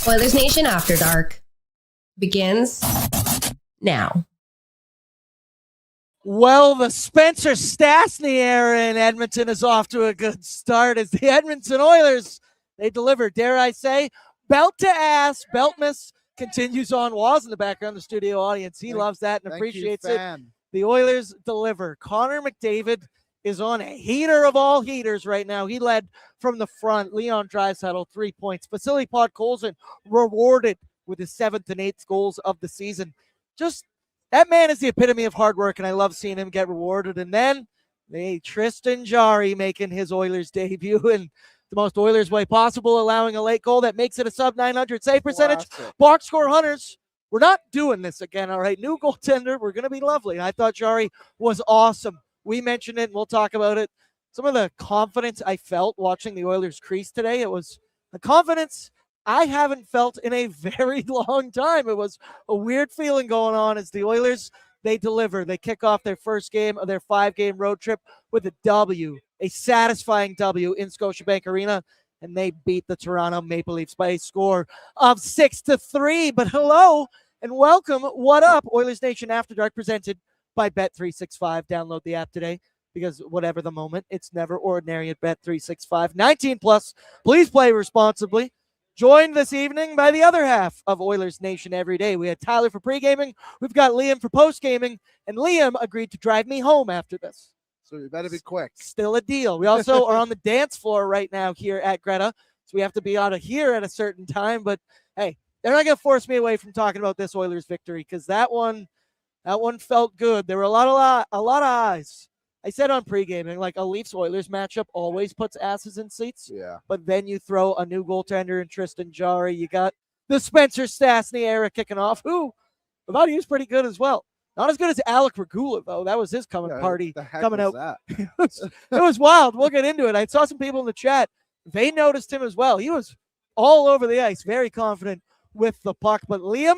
Oilers Nation After Dark begins now. Well, the Spencer Stastny era in Edmonton is off to a good start as the Edmonton Oilers, they deliver, dare I say, belt to ass. Beltmas continues on. Waz in the background, the studio audience. He loves that and appreciates it. The Oilers deliver. Connor McDavid is on a heater of all heaters right now. He led from the front. Leon Draisaitl, 3 points. Vasily Podkolzin rewarded with his 7th and 8th goals of the season. Just that man is the epitome of hard work, and I love seeing him get rewarded. And then Tristan Jarry making his Oilers debut in the most Oilers way possible, allowing a late goal that makes it a sub-900 save percentage. Box score hunters, we're not doing this again, all right? New goaltender, we're going to be lovely. And I thought Jarry was awesome. We mentioned it, and we'll talk about it. Some of the confidence I felt watching the Oilers crease today, it was the confidence I haven't felt in a very long time. It was a weird feeling going on as the Oilers, they deliver. They kick off their first game of their 5-game road trip with a W, a satisfying W in Scotiabank Arena, and they beat the Toronto Maple Leafs by a score of 6-3. But hello and welcome. What up? Oilers Nation After Dark presented by Bet365. Download the app today because whatever the moment, it's never ordinary at Bet365. 19 plus. Please play responsibly. Joined this evening by the other half of Oilers Nation every day. We had Tyler for pre-gaming. We've got Liam for post-gaming. And Liam agreed to drive me home after this. So you better be quick. Still a deal. We also are on the dance floor right now here at Greta. So we have to be out of here at a certain time. But, hey, they're not going to force me away from talking about this Oilers victory because that one felt good. There were a lot of eyes. I said on pre-gaming, like a Leafs-Oilers matchup always puts asses in seats. Yeah. But then you throw a new goaltender in Tristan Jarry. You got the Spencer Stastny era kicking off, who I thought he was pretty good as well. Not as good as Alec Regula, though. That was his coming out. It was wild. We'll get into it. I saw some people in the chat. They noticed him as well. He was all over the ice, very confident with the puck. But Liam,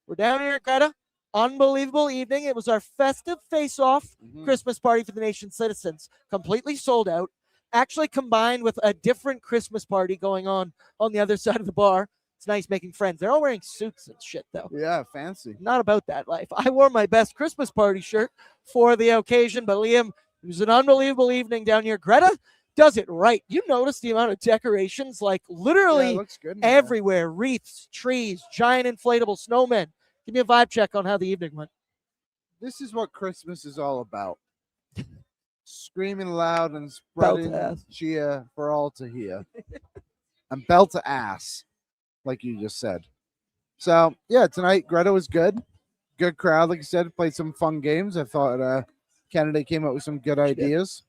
we're down here at Greta. Unbelievable evening. It was our festive face-off Christmas party for the nation's citizens. Completely sold out. Actually combined with a different Christmas party going on the other side of the bar. It's nice making friends. They're all wearing suits and shit, though. Yeah, fancy. Not about that life. I wore my best Christmas party shirt for the occasion, but Liam, it was an unbelievable evening down here. Greta does it right. You notice the amount of decorations, like literally everywhere. Wreaths, trees, giant inflatable snowmen. Give me a vibe check on how the evening went. This is what Christmas is all about. Screaming loud and spreading cheer for all to hear. And belt to ass, like you just said. So, yeah, tonight Greta was good. Good crowd, like you said. Played some fun games. I thought Canada came up with some good ideas.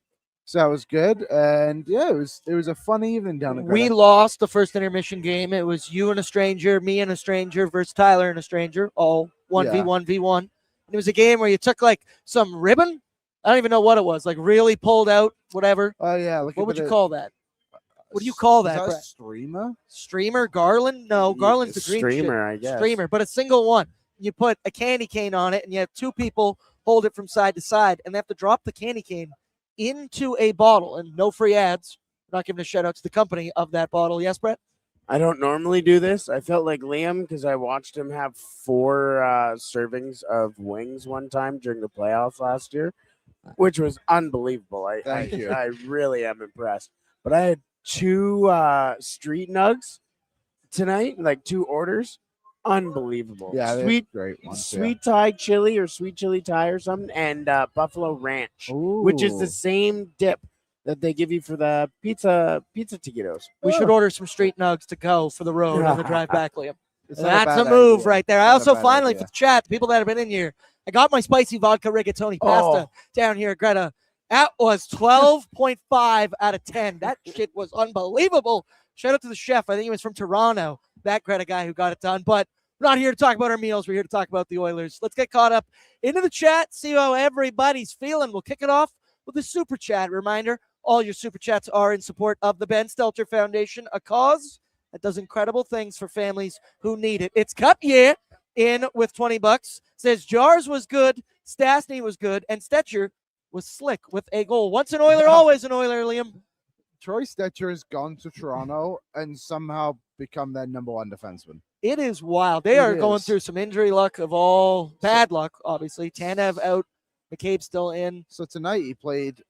So that was good. And, yeah, it was a fun evening down at Greta. We lost the first intermission game. It was you and a stranger, me and a stranger versus Tyler and a stranger, all 1v1v1. And it was a game where you took, like, some ribbon. I don't even know what it was. Like, really pulled out, whatever. Oh, yeah. What would you call that? What do you call that, Brett? Streamer? Streamer? Garland? No, garland's the green streamer, shit. I guess. Streamer, but a single one. You put a candy cane on it, and you have two people hold it from side to side, and they have to drop the candy cane into a bottle, and no free ads. I'm not giving a shout out to the company of that bottle. Yes, Brett? I don't normally do this. I felt like Liam because I watched him have 4 servings of wings one time during the playoffs last year, which was unbelievable. Thank you. I really am impressed. But I had 2 street nugs tonight, like 2 orders. Unbelievable. Yeah, sweet, great ones. Sweet Thai chili or sweet chili Thai or something, and Buffalo Ranch, which is the same dip that they give you for the pizza taquitos. We should order some street nugs to go for the road on the drive back, Liam. It's That's a move right there. I also finally, for the chat, the people that have been in here, I got my spicy vodka rigatoni pasta down here at Greta. That was 12.5 out of 10. That shit was unbelievable. Shout out to the chef. I think he was from Toronto, that Greta guy who got it done. But we're not here to talk about our meals. We're here to talk about the Oilers. Let's get caught up into the chat, see how everybody's feeling. We'll kick it off with a super chat reminder. All your super chats are in support of the Ben Stelter Foundation, a cause that does incredible things for families who need it. It's Cup year in with $20. Says Jars was good, Stastny was good, and Stetcher was slick with a goal. Once an Oiler, always an Oiler, Liam. Troy Stetcher has gone to Toronto and somehow become their number one defenseman. It is wild. They are going through some injury luck of all bad luck, obviously. Tanev out, McCabe still in. So tonight he played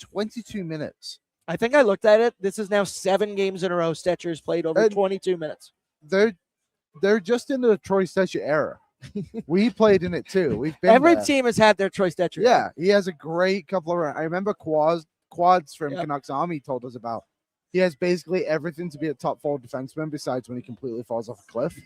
22 minutes. I think I looked at it. This is now 7 games in a row. Stetcher's played over 22 minutes. They're just in the Troy Stetcher era. We played in it too. We've been Every there. team has had their Troy Stetcher. Yeah, he has a great couple of. I remember quads from Canucks Army told us about. He has basically everything to be a top 4 defenseman besides when he completely falls off a cliff,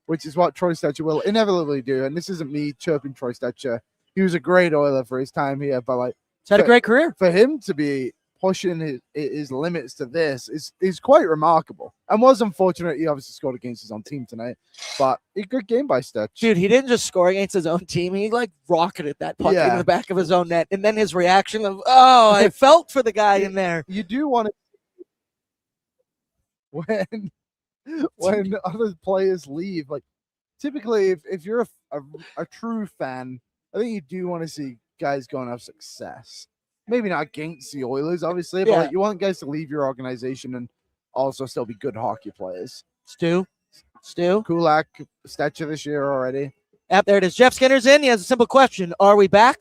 which is what Troy Stetcher will inevitably do. And this isn't me chirping Troy Stetcher. He was a great Oiler for his time here, but like he's had a great career. For him to be pushing his limits to this is quite remarkable. And was unfortunate he obviously scored against his own team tonight, but a good game by Stetch. Dude, he didn't just score against his own team. He like rocketed that puck into the back of his own net. And then his reaction of, I felt for the guy in there. You do want to when other players leave, like typically if you're a true fan, I think you do want to see guys go and have success. Maybe not against the Oilers, obviously, but like, you want guys to leave your organization and also still be good hockey players. Stu, Kulak, Stetcher this year already. Yep, there it is. Jeff Skinner's in. He has a simple question. Are we back?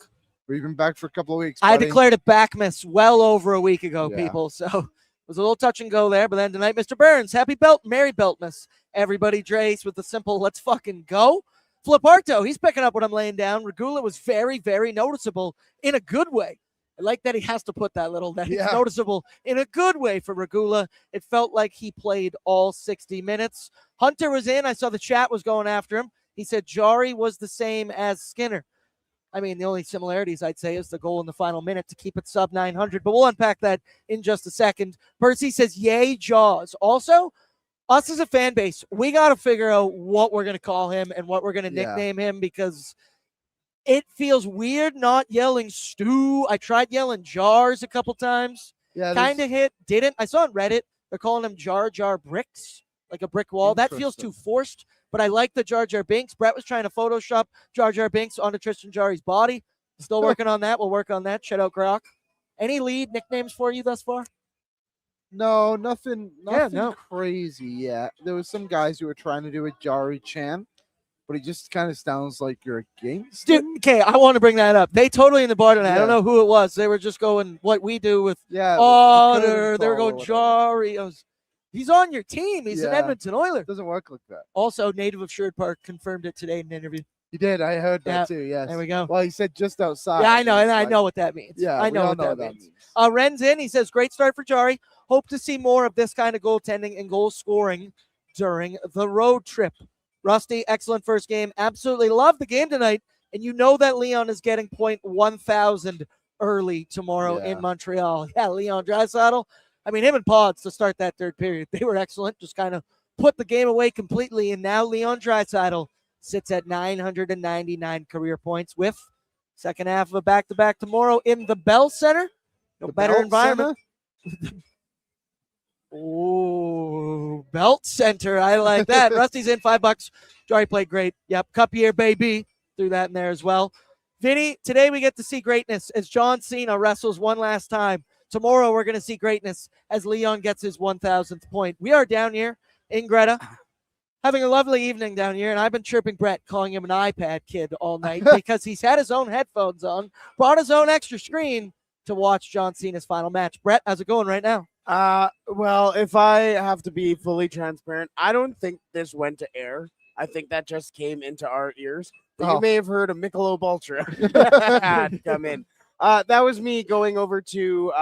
We've been back for a couple of weeks, buddy. I declared it back miss well over a week ago, people. So it was a little touch and go there. But then tonight, Mr. Burns, happy Merry Beltmas. Everybody, Drace with the simple, let's fucking go. Fliparto, he's picking up what I'm laying down. Regula was very, very noticeable in a good way. I like that he has to put that little, that he's noticeable in a good way for Regula. It felt like he played all 60 minutes. Hunter was in. I saw the chat was going after him. He said Jarry was the same as Skinner. I mean, the only similarities I'd say is the goal in the final minute to keep it sub 900, but we'll unpack that in just a second. Percy says, yay, Jaws. Also, us as a fan base, we got to figure out what we're going to call him and what we're going to nickname him, because it feels weird not yelling Stu. I tried yelling Jars a couple times. Yeah, kind of hit, didn't. I saw on Reddit, they're calling him Jar Jar Bricks, like a brick wall. That feels too forced, but I like the Jar Jar Binks. Brett was trying to Photoshop Jar Jar Binks onto Tristan Jarry's body. Still working on that. We'll work on that. Shout out Grok. Any lead nicknames for you thus far? No, nothing crazy yet. There was some guys who were trying to do a Jarry chant, but it just kind of sounds like you're against him. Dude, okay, I want to bring that up. They totally in the bar tonight. I don't know who it was. They were just going what we do with they were going Jarry. He's on your team. He's an Edmonton Oiler. It doesn't work like that. Also, native of Sherwood Park confirmed it today in an interview. He did. I heard that too. Yes. There we go. Well, he said just outside. Yeah, I know, and I know what that means. Yeah, I know what that means. Ren's in. He says, great start for Jarry. Hope to see more of this kind of goaltending and goal scoring during the road trip. Rusty, excellent first game. Absolutely love the game tonight. And you know that Leon is getting .1000 early tomorrow in Montreal. Yeah, Leon Draisaitl. I mean, him and Pods to start that third period, they were excellent. Just kind of put the game away completely. And now Leon Draisaitl sits at 999 career points with second half of a back-to-back tomorrow in the Bell Center. No better environment. Oh, Belt Center. I like that. Rusty's in $5. Jarry played great. Yep. Cup year, baby. Threw that in there as well. Vinny, today we get to see greatness as John Cena wrestles one last time. Tomorrow we're going to see greatness as Leon gets his 1,000th point. We are down here in Greta, having a lovely evening down here, and I've been chirping Brett, calling him an iPad kid all night because he's had his own headphones on, brought his own extra screen to watch John Cena's final match. Brett, how's it going right now? Well, if I have to be fully transparent, I don't think this went to air. I think that just came into our ears. But you may have heard a Michelob Ultra come in. That was me going over to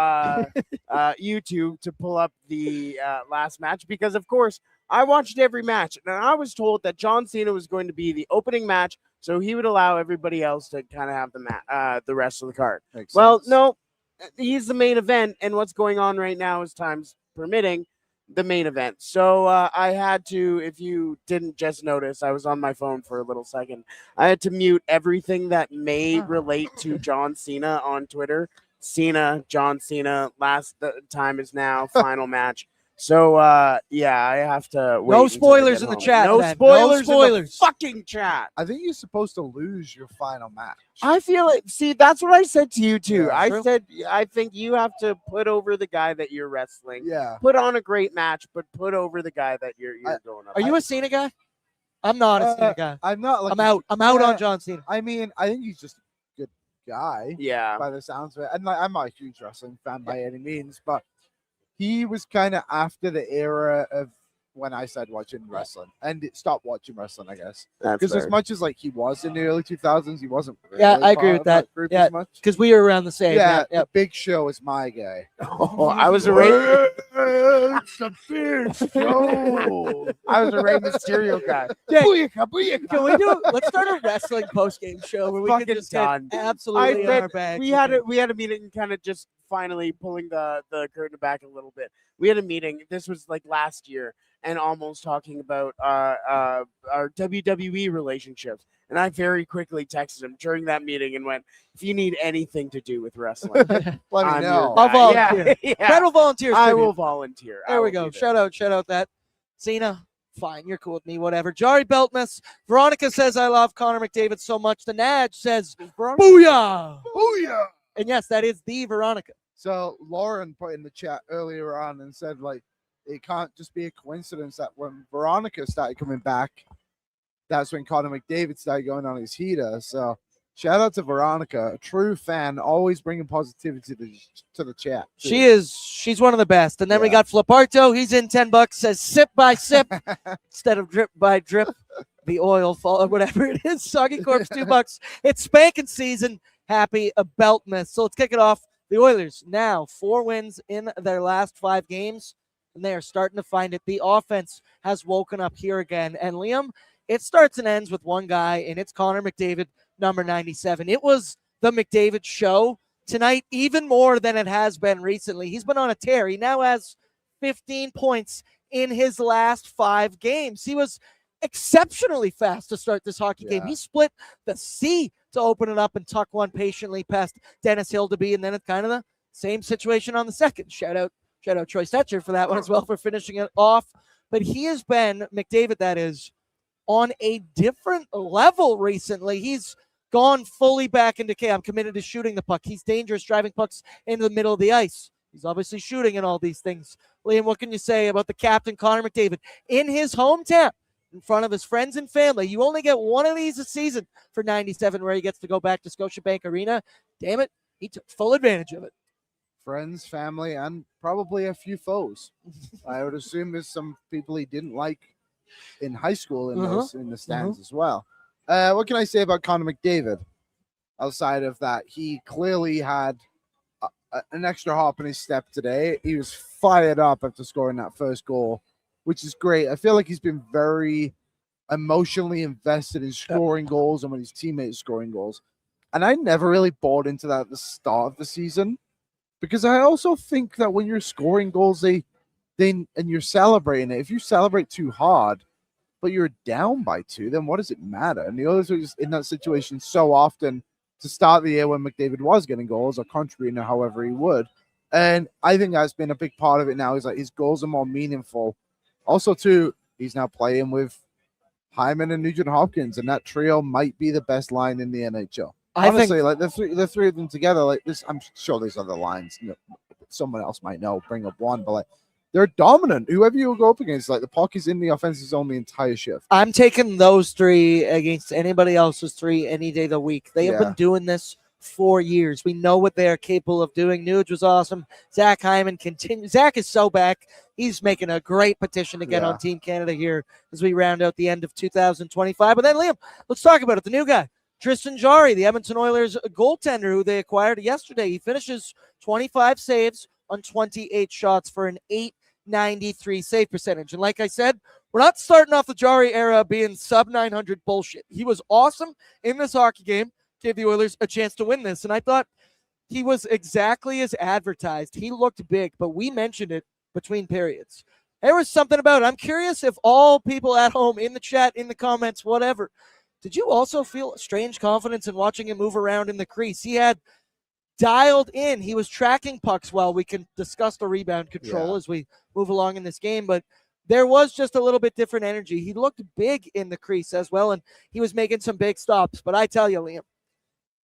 YouTube to pull up the last match because, of course, I watched every match, and I was told that John Cena was going to be the opening match, so he would allow everybody else to kind of have the rest of the card. No, he's the main event, and what's going on right now is time's permitting the main event. So I had to, if you didn't just notice, I was on my phone for a little second. I had to mute everything that may relate to John Cena on Twitter. Cena, John Cena, last time is now, final match. So yeah, I have to wait. No until I spoilers get in the home. chat, No then. spoilers. No spoilers. In the fucking chat. I think you're supposed to lose your final match. I feel it. See, that's what I said to you too. Yeah, I true. said I think you have to put over the guy that you're wrestling. Yeah. Put on a great match, but put over the guy that you're going up. Are you a Cena guy? I'm not a Cena guy. I'm not like I'm out. I'm out Yeah. on John Cena. I mean, I think he's just a good guy Yeah. by the sounds of it. And like, I'm not a huge wrestling fan by any means, but he was kind of after the era of when I started watching wrestling and stopped watching wrestling, I guess. That's Because as fair. much as like he was in the early 2000s, he wasn't. Really Yeah, I agree part with of that. group Yeah. as much. Because we were around the same. Yeah, Yeah. the Big Show is my guy. Oh, I was a Rey. It's a big show. I was a Rey Mysterio guy. Yeah. Booyaka, booyaka. Can we do? Let's start a wrestling post game show where we can Fucking just done. get absolutely I in said our bag. we had a meeting, kind of just finally pulling the curtain back a little bit. We had a meeting. This was like last year, and almost talking about our WWE relationships. And I very quickly texted him during that meeting and went, "If you need anything to do with wrestling, Let me I'm your know. I'll guy." volunteer. Yeah, Brett will volunteer. I tribute. will volunteer. I There we will go. be there. Shout out that. Cena, fine. You're cool with me. Whatever. Jarry Beltmas. Veronica says, I love Connor McDavid so much. The Naj says, booyah. Booyah. And yes, that is the Veronica. So Lauren put in the chat earlier on and said, like, it can't just be a coincidence that when Veronica started coming back, that's when Connor McDavid started going on his heater. So shout out to Veronica, a true fan, always bringing positivity to the chat. too. She's one of the best. And then we Yeah. got Flaparto. He's in $10, says sip by sip instead of drip by drip. The oil fall or whatever it is. Soggy Corpse, $2. It's spanking season. Happy about miss. So let's kick it off. The Oilers now 4 wins in their last 5 games, and they are starting to find it. The offense has woken up here again. And Liam, it starts and ends with one guy, and it's Connor McDavid, number 97. It was the McDavid show tonight, even more than it has been recently. He's been on a tear. He now has 15 points in his last 5 games. He was exceptionally fast to start this hockey game. Yeah. He split the C to open it up and tuck one patiently past Dennis Hildeby, and then it's kind of the same situation on the second. Shout out Troy Stetcher for that one as well for finishing it off. But he has been, McDavid that is, on a different level recently. He's gone fully back into I'm committed to shooting the puck. He's dangerous driving pucks into the middle of the ice. He's obviously shooting and all these things. Liam, what can you say about the captain, Connor McDavid, in his hometown, in front of his friends and family? You only get one of these a season for 97, where he gets to go back to Scotiabank Arena. Damn it, he took full advantage of it. Friends, family, and probably a few foes. I would assume there's some people he didn't like in high school in the stands as well. What can I say about Connor McDavid? Outside of that, he clearly had an extra hop in his step today. He was fired up after scoring that first goal, which is great. I feel like he's been very emotionally invested in scoring goals and when his teammates scoring goals. And I never really bought into that at the start of the season, because I also think that when you're scoring goals, and you're celebrating it, if you celebrate too hard, but you're down by 2, then what does it matter? And the Oilers were just in that situation so often to start the year when McDavid was getting goals or contributing however he would. And I think that's been a big part of it now, is like his goals are more meaningful. Also, too, he's now playing with Hyman and Nugent Hopkins, and that trio might be the best line in the NHL. Honestly, like the three of them together, like this, I'm sure there's other lines. Someone else might know, bring up one, but like they're dominant. Whoever you go up against, like the puck is in the offensive zone the entire shift. I'm taking those 3 against anybody else's 3 any day of the week. They have been doing this for years. We know what they are capable of doing. Nuge was awesome. Zach Hyman continues. Zach is so back. He's making a great petition to get on Team Canada here as we round out the end of 2025. But then, Liam, let's talk about it. The new guy, Tristan Jarry, the Edmonton Oilers goaltender who they acquired yesterday. He finishes 25 saves on 28 shots for an .893 save percentage. And like I said, we're not starting off the Jarry era being sub-900 bullshit. He was awesome in this hockey game, gave the Oilers a chance to win this. And I thought he was exactly as advertised. He looked big, but we mentioned it between periods. There was something about it. I'm curious if all people at home, in the chat, in the comments, whatever, did you also feel strange confidence in watching him move around in the crease? He had dialed in. He was tracking pucks well. We can discuss the rebound control as we move along in this game, but there was just a little bit different energy. He looked big in the crease as well, and he was making some big stops. But I tell you, Liam,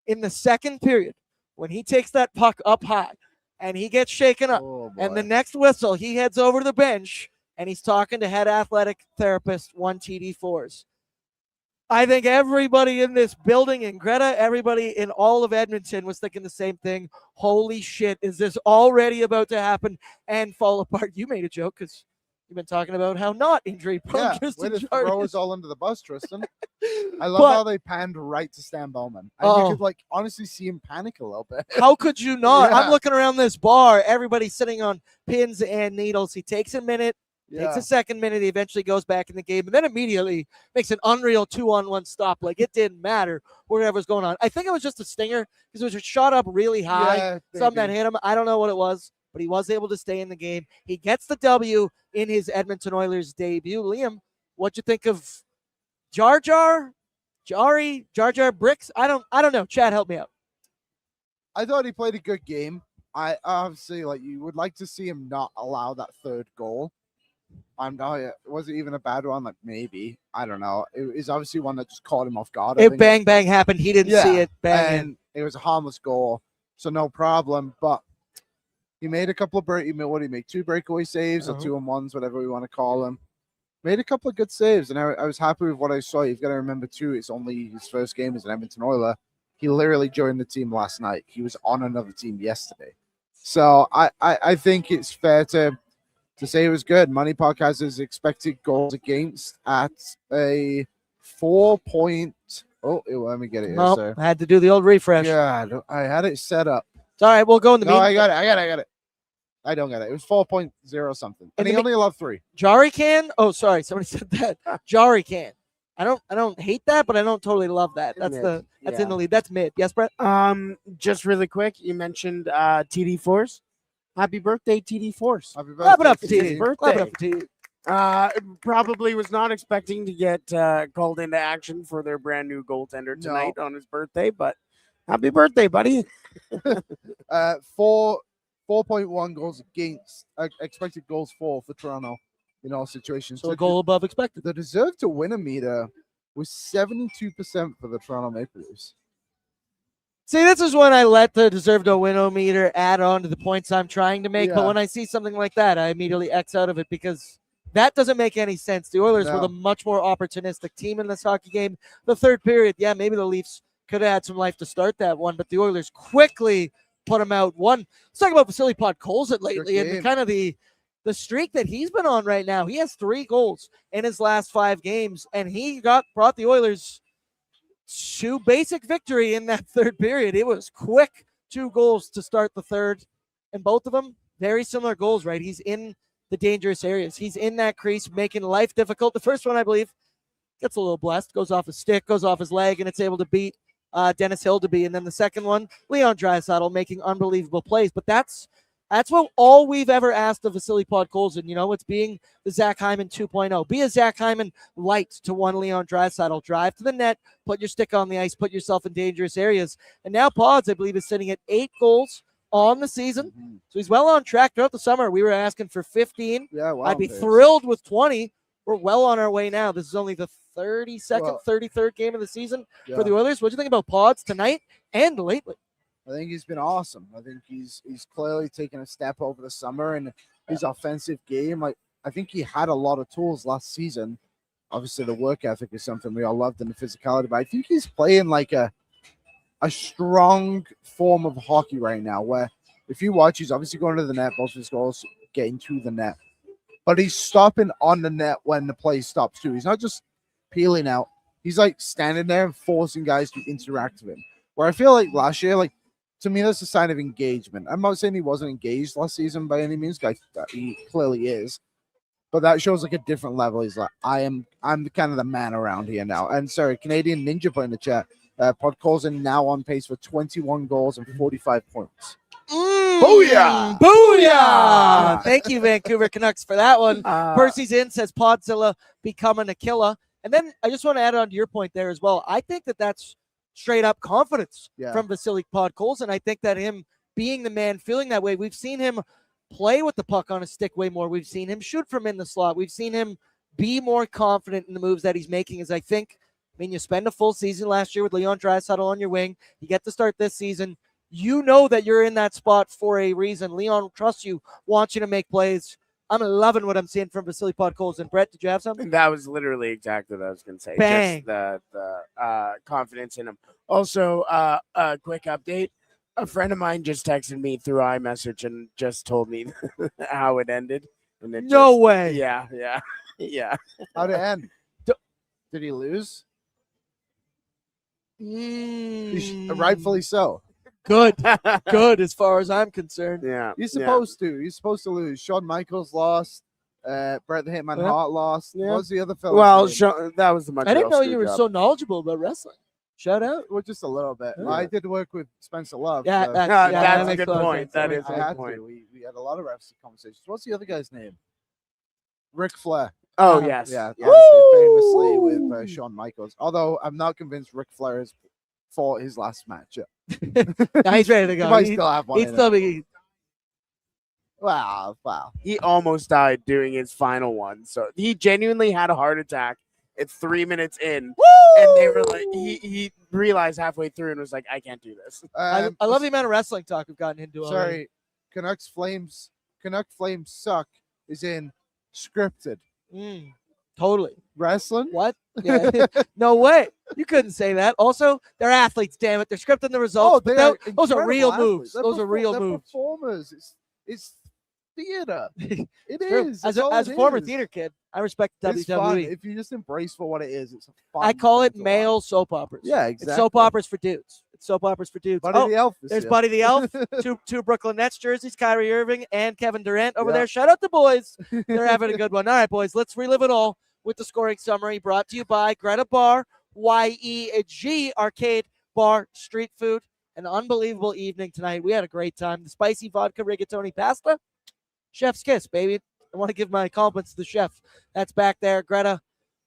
in the second period, when he takes that puck up high and he gets shaken up, and the next whistle, he heads over to the bench and he's talking to head athletic therapist 1TD4s. I think everybody in this building, and Greta, everybody in all of Edmonton was thinking the same thing. Holy shit, is this already about to happen and fall apart? You made a joke because you've been talking about how not injury prone Tristan way to Jarry throw is. us all under the bus, Tristan. I love how they panned right to Stan Bowman. And you could like honestly see him panic a little bit. How could you not? Yeah. I'm looking around this bar. Everybody's sitting on pins and needles. He takes a minute, takes a second minute. He eventually goes back in the game, and then immediately makes an unreal 2-on-1 stop. Like it didn't matter whatever was going on. I think it was just a stinger because it was shot up really high. Yeah, Something that hit him. I don't know what it was, but he was able to stay in the game. He gets the W in his Edmonton Oilers debut. Liam, what'd you think of Jarry, Jar Jar Bricks? I don't know. Chad, help me out. I thought he played a good game. I obviously you would like to see him not allow that third goal. Was it even a bad one? Like maybe. I don't know. It was obviously one that just caught him off guard. Bang happened. He didn't see it. Bang. And it was a harmless goal, so no problem. But he made a couple of what did he make? 2 breakaway saves or 2-on-1s, whatever we want to call them. Made a couple of good saves, and I was happy with what I saw. You've got to remember too, it's only his first game as an Edmonton Oiler. He literally joined the team last night. He was on another team yesterday. So I think it's fair to say it was good. Money Puck has his expected goals against at a 4 point. Oh, let me get it here. Well, I had to do the old refresh. Yeah, I had it set up. It's all right. We'll go in the meeting. I got it. I don't get it. It was 4.0 something. And he only allowed 3. Jarry can? Oh, sorry. Somebody said that. Jarry can. I don't hate that, but I don't totally love that. That's in the lead. That's mid. Yes, Brett? Just really quick, you mentioned TD Force. Happy birthday, TD Force. Happy birthday. Clap it up for His TD. birthday. Clap it up for TD. Probably was not expecting to get called into action for their brand new goaltender tonight on his birthday, but happy birthday, buddy. 4.1 goals against expected goals for Toronto in all situations. So a goal above expected. The deserve to win a meter was 72% for the Toronto Maple Leafs. See, this is when I let the deserve to win meter add on to the points I'm trying to make. But when I see something like that, I immediately X out of it because that doesn't make any sense. The Oilers were the much more opportunistic team in this hockey game. The third period, maybe the Leafs could have had some life to start that one, but the Oilers quickly put him out. Let's talk about Vasily Podkolzin lately and kind of the streak that he's been on right now. He has 3 goals in his last 5 games, and he brought the Oilers to basic victory in that third period. It was quick 2 goals to start the third, and both of them very similar goals, right? He's in the dangerous areas. He's in that crease, making life difficult. The first one, I believe, gets a little blessed, goes off his stick, goes off his leg, and it's able to beat Dennis Hildeby. And then the second one, Leon Draisaitl making unbelievable plays. But that's what all we've ever asked of Vasily Podkolzin. It's being the Zach Hyman 2.0. Be a Zach Hyman light to one Leon Draisaitl. Drive to the net, put your stick on the ice, put yourself in dangerous areas. And now Pods, I believe, is sitting at 8 goals on the season. So he's well on track throughout the summer. We were asking for 15. Yeah, wow, I'd be thrilled with 20. We're well on our way now. This is only the 33rd game of the season for the Oilers. What do you think about Pods tonight and lately? I think he's been awesome. I think he's clearly taken a step over the summer in his offensive game. I think he had a lot of tools last season. Obviously, the work ethic is something we all loved, and the physicality. But I think he's playing like a strong form of hockey right now, where if you watch, he's obviously going to the net. Both of his goals getting to the net, but he's stopping on the net when the play stops too. He's not just peeling out. He's like standing there and forcing guys to interact with him. Where I feel like last year, to me, that's a sign of engagement. I'm not saying he wasn't engaged last season by any means. He clearly is. But that shows a different level. He's like, I'm kind of the man around here now. And sorry, Canadian Ninja put in the chat. Podkolzin now on pace for 21 goals and 45 points. Booyah! Booyah! Thank you, Vancouver Canucks, for that one. Percy's in, says Podzilla becoming a killer. And then I just want to add on to your point there as well. I think that's straight up confidence Yeah. from Vasily Podkolzin. I think that him being the man, feeling that way, we've seen him play with the puck on his stick way more. We've seen him shoot from in the slot. We've seen him be more confident in the moves that he's making. As I think, you spend a full season last year with Leon Draisaitl on your wing. You get to start this season. You know that you're in that spot for a reason. Leon trusts you, wants you to make plays. I'm loving what I'm seeing from Vasily Podkolzin. Brett, did you have something? That was literally exactly what I was going to say. Bang. Just the confidence in him. Also, a quick update. A friend of mine just texted me through iMessage and just told me how it ended. And it No way. Yeah. How'd it end? Did he lose? Rightfully so. Good. Good as far as I'm concerned. Yeah. You're supposed to. You're supposed to lose. Shawn Michaels lost. Brett the Hitman Hart lost. Yeah. What was the other fellow? Well, that was the much. I didn't know you were so knowledgeable about wrestling. Shout out. Well, just a little bit. Yeah. I did work with Spencer Love. Yeah, so that that's a makes good a lot of point. sense. That is a I good had point. to. We had a lot of wrestling conversations. What's the other guy's name? Ric Flair. Oh, yes. Yeah, Yes. obviously famously with Shawn Michaels. Although I'm not convinced Ric Flair has fought his last match. Now he's ready to He go. might still have one. He'd in still it. be. Wow. He almost died doing his final one. So he genuinely had a heart attack at 3 minutes in. And they were like, he realized halfway through and was like, I can't do this. I love the amount of wrestling talk we've gotten into. already. Sorry, Canuck Flames suck is in scripted Totally. wrestling. What? Yeah. No way. You couldn't say that. Also, they're athletes, damn it. They're scripting the results. they but are those are real incredible moves. athletes. Those are real they're moves. performers. It's theater. It True. is. As That's all a it former is. theater kid, I respect It's WWE. fun. If you just embrace for what it is, it's a fun. I call it thing to male watch. soap operas. Yeah, It's exactly. soap operas for dudes. It's soap operas for dudes. Buddy the Elf. There's Buddy the Elf, two Brooklyn Nets jerseys, Kyrie Irving and Kevin Durant over Yeah. there. Shout out the boys. They're having a good one. All right, boys, let's relive it all with the scoring summary brought to you by Greta Bar, YEG Arcade Bar, Street Food. An unbelievable evening tonight. We had a great time. The spicy vodka rigatoni pasta, chef's kiss, baby. I want to give my compliments to the chef. That's back there, Greta.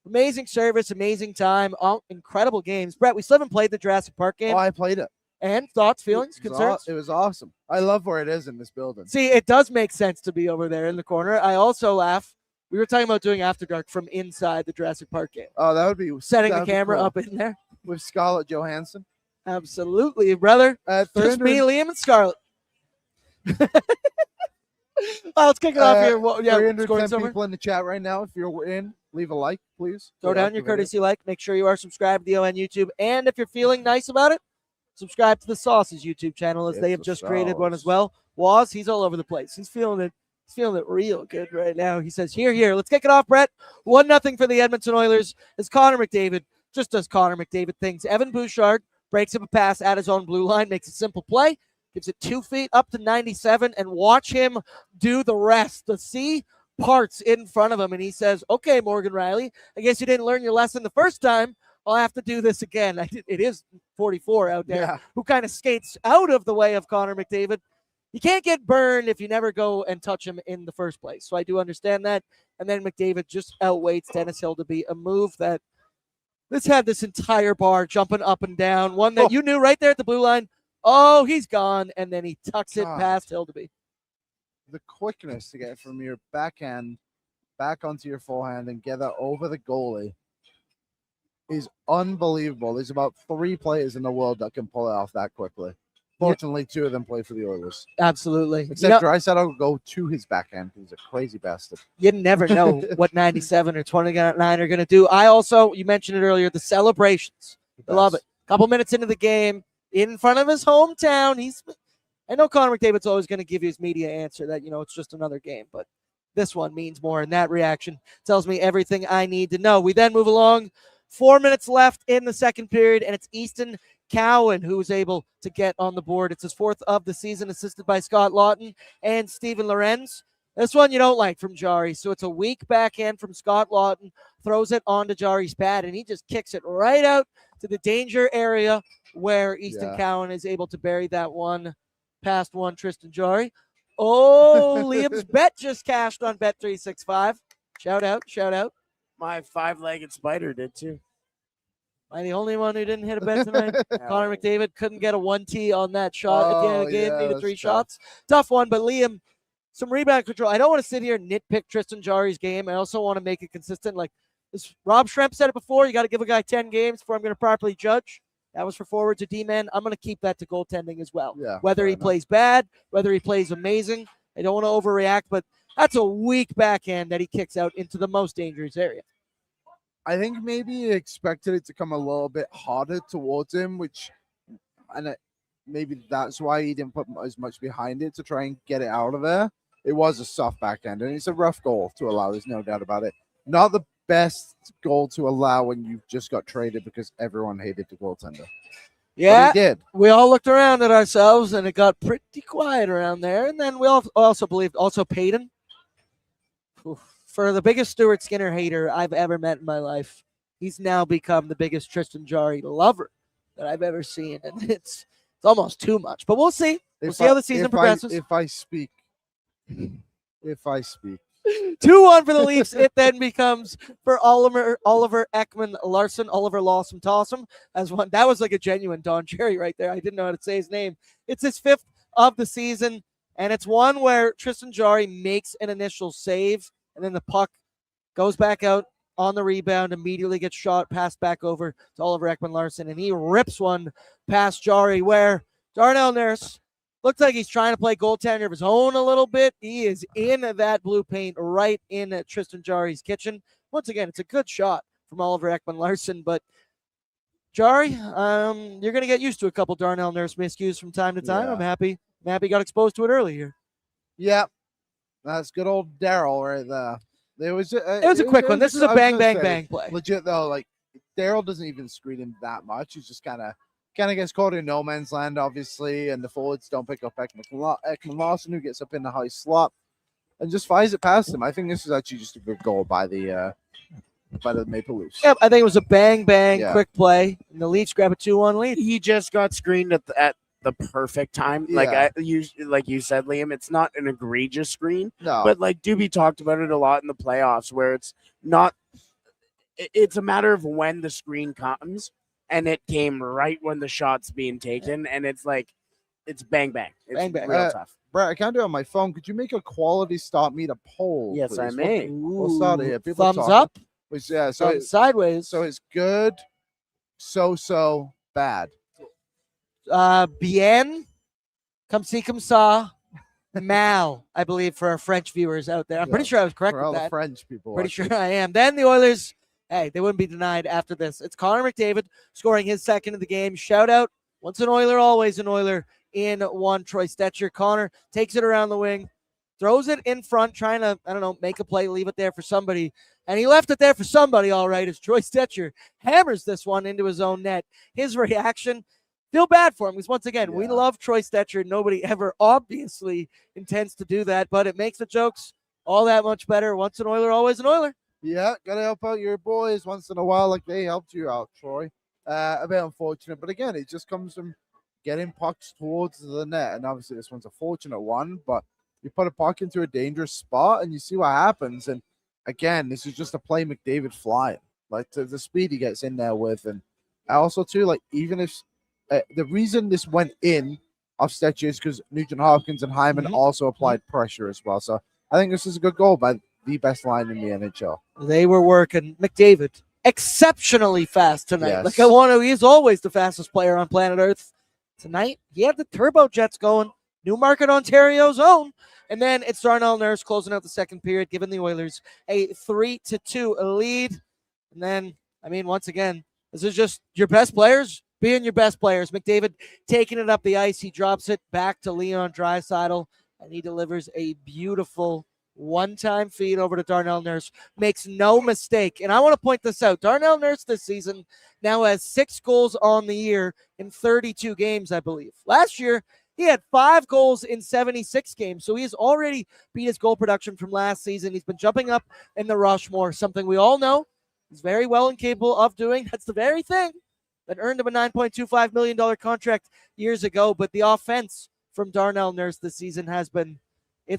Amazing service, amazing time, all incredible games. Brett, we still haven't played the Jurassic Park game. Oh, I played it. And thoughts, feelings, It was concerns? It was awesome. I love where it is in this building. See, it does make sense to be over there in the corner. I also laugh. We were talking about doing After Dark from inside the Jurassic Park game. Oh, that would be Setting the that'd be camera cool. up in there. With Scarlett Johansson. Absolutely, brother. Just me, Liam, and Scarlett. Let's kick it off here. Well, yeah, scoring 310 summary. people in the chat right now. If you're in, leave a like, please. Throw We down like your the video. courtesy like. Make sure you are subscribed to the O on YouTube. And if you're feeling nice about it, subscribe to the Sauce's YouTube channel as It's they have the just created one as Sauce. well. Waz, he's all over the place. He's feeling it. He's feeling it real good right now. He says, here. Let's kick it off, Brett. 1-0 for the Edmonton Oilers as Connor McDavid just does Connor McDavid things. Evan Bouchard breaks up a pass at his own blue line, makes a simple play, gives it 2 feet up to 97, and watch him do the rest. The C parts in front of him, and he says, okay, Morgan Riley, I guess you didn't learn your lesson the first time. I'll have to do this again. It is 44 out there Yeah. who kind of skates out of the way of Connor McDavid. You can't get burned if you never go and touch him in the first place. So I do understand that. And then McDavid just outweights Dennis Hill to be a move that let's have this entire bar jumping up and down. One that you knew right there at the blue line. Oh, he's gone. And then he tucks it God. past Hildeby. The quickness to get from your backhand back onto your forehand and get that over the goalie is unbelievable. There's about 3 players in the world that can pull it off that quickly. Fortunately, 2 of them play for the Oilers. Absolutely. Except Draisaitl will go to his backhand. He's a crazy bastard. You never know what 97 or 29 are going to do. I also, you mentioned it earlier, the celebrations. I love it. Couple minutes into the game, in front of his hometown. I know Connor McDavid's always going to give you his media answer that, it's just another game, but this one means more, and that reaction tells me everything I need to know. We then move along. 4 minutes left in the second period, and it's Easton Cowan who was able to get on the board. It's his 4th of the season, assisted by Scott Lawton and Steven Lorenz. This one you don't like from Jarry. So it's a weak backhand from Scott Lawton, throws it onto Jarry's pad, and he just kicks it right out to the danger area where Easton Cowan is able to bury that one past one Tristan Jarry. Oh, Liam's bet just cashed on Bet365. Shout out. My 5-legged spider did too. Am I the only one who didn't hit a bet tonight? Connor McDavid couldn't get a 1T on that shot at the end of the game. Yeah, Needed 3 that's shots. Tough one, but Liam, some rebound control. I don't want to sit here and nitpick Tristan Jarry's game. I also want to make it consistent. Like this, Rob Schremp said it before, you got to give a guy 10 games before I'm going to properly judge. That was for forwards or D-men. I'm going to keep that to goaltending as well. Yeah, whether he plays bad, whether he plays amazing. I don't want to overreact, but that's a weak backhand that he kicks out into the most dangerous area. I think maybe he expected it to come a little bit harder towards him, maybe that's why he didn't put as much behind it to try and get it out of there. It was a soft backhand, and it's a rough goal to allow. There's no doubt about it. Not the best goal to allow when you just got traded because everyone hated the goaltender. Yeah, but he did. We all looked around at ourselves, and it got pretty quiet around there. And then we also believed, Peyton, for the biggest Stuart Skinner hater I've ever met in my life, he's now become the biggest Tristan Jarry lover that I've ever seen, and it's almost too much. But we'll see. We'll see how the season progresses. If I speak. 2-1 for the Leafs. It then becomes for Oliver Ekman Larson. Oliver Lawson Tossum as one. That was like a genuine Don Cherry right there. I didn't know how to say his name. It's his 5th of the season, and it's one where Tristan Jarry makes an initial save, and then the puck goes back out on the rebound, immediately gets shot, passed back over to Oliver Ekman Larson, and he rips one past Jarry where Darnell Nurse looks like he's trying to play goaltender of his own a little bit. He is in that blue paint right in Tristan Jarry's kitchen. Once again, it's a good shot from Oliver Ekman Larson, but Jarry, you're going to get used to a couple Darnell Nurse miscues from time to time. Yeah. I'm happy he got exposed to it earlier. Yeah, that's good old Daryl right there. It was a quick one. This is a bang play. Legit though, like Daryl doesn't even screen him that much. He's just kind of gets caught in no man's land, obviously, and the forwards don't pick up Ekman Larson, who gets up in the high slot and just fires it past him. I think this is actually just a good goal by the Maple Leafs. Yep, I think it was a bang quick play, and the Leafs grab a 2-1 lead. He just got screened at the perfect time. Yeah. Like you said, Liam, it's not an egregious screen. No. But like Doobie talked about it a lot in the playoffs, where it's a matter of when the screen comes, and it came right when the shot's being taken, and it's like it's bang. It's real tough. Brett, I can't do it on my phone. Could you make a quality start meet a poll? Yes, please? I may. We'll start here. People thumbs talking. up. Yeah, so thumbs sideways. So it's good, so bad. Bien, come see, come saw, mal, I believe, for our French viewers out there. I'm pretty sure I was correct for with all that. The French people. Pretty sure I am. Then the Oilers, hey, they wouldn't be denied after this. It's Connor McDavid scoring his 2nd of the game. Shout out, once an Oiler, always an Oiler in one. Troy Stecher. Connor takes it around the wing, throws it in front, trying to, make a play, leave it there for somebody. And he left it there for somebody, all right, as Troy Stecher hammers this one into his own net. His reaction, feel bad for him, because once again, we love Troy Stecher. Nobody ever obviously intends to do that, but it makes the jokes all that much better. Once an Oiler, always an Oiler. Yeah, gotta help out your boys once in a while, like they helped you out, Troy. A bit unfortunate, but again, it just comes from getting pucks towards the net, and obviously this one's a fortunate one, but you put a puck into a dangerous spot, and you see what happens, and again, this is just a play McDavid flying, like the speed he gets in there with, and also too, like even if the reason this went in off Stecher is because Nugent Hopkins and Hyman also applied pressure as well, so I think this is a good goal by the best line in the NHL. They were working. McDavid, exceptionally fast tonight. Yes. He's always the fastest player on planet Earth. Tonight, he had the turbo jets going. Newmarket, Ontario's own. And then it's Darnell Nurse closing out the second period, giving the Oilers a 3-2 lead. And then, once again, this is just your best players being your best players. McDavid taking it up the ice. He drops it back to Leon Draisaitl, and he delivers a beautiful one-time feed over to Darnell Nurse. Makes no mistake. And I want to point this out. Darnell Nurse this season now has 6 goals on the year in 32 games, I believe. Last year, he had 5 goals in 76 games, so he has already beat his goal production from last season. He's been jumping up in the Rushmore, something we all know he's very well and capable of doing. That's the very thing that earned him a $9.25 million contract years ago, but the offense from Darnell Nurse this season has been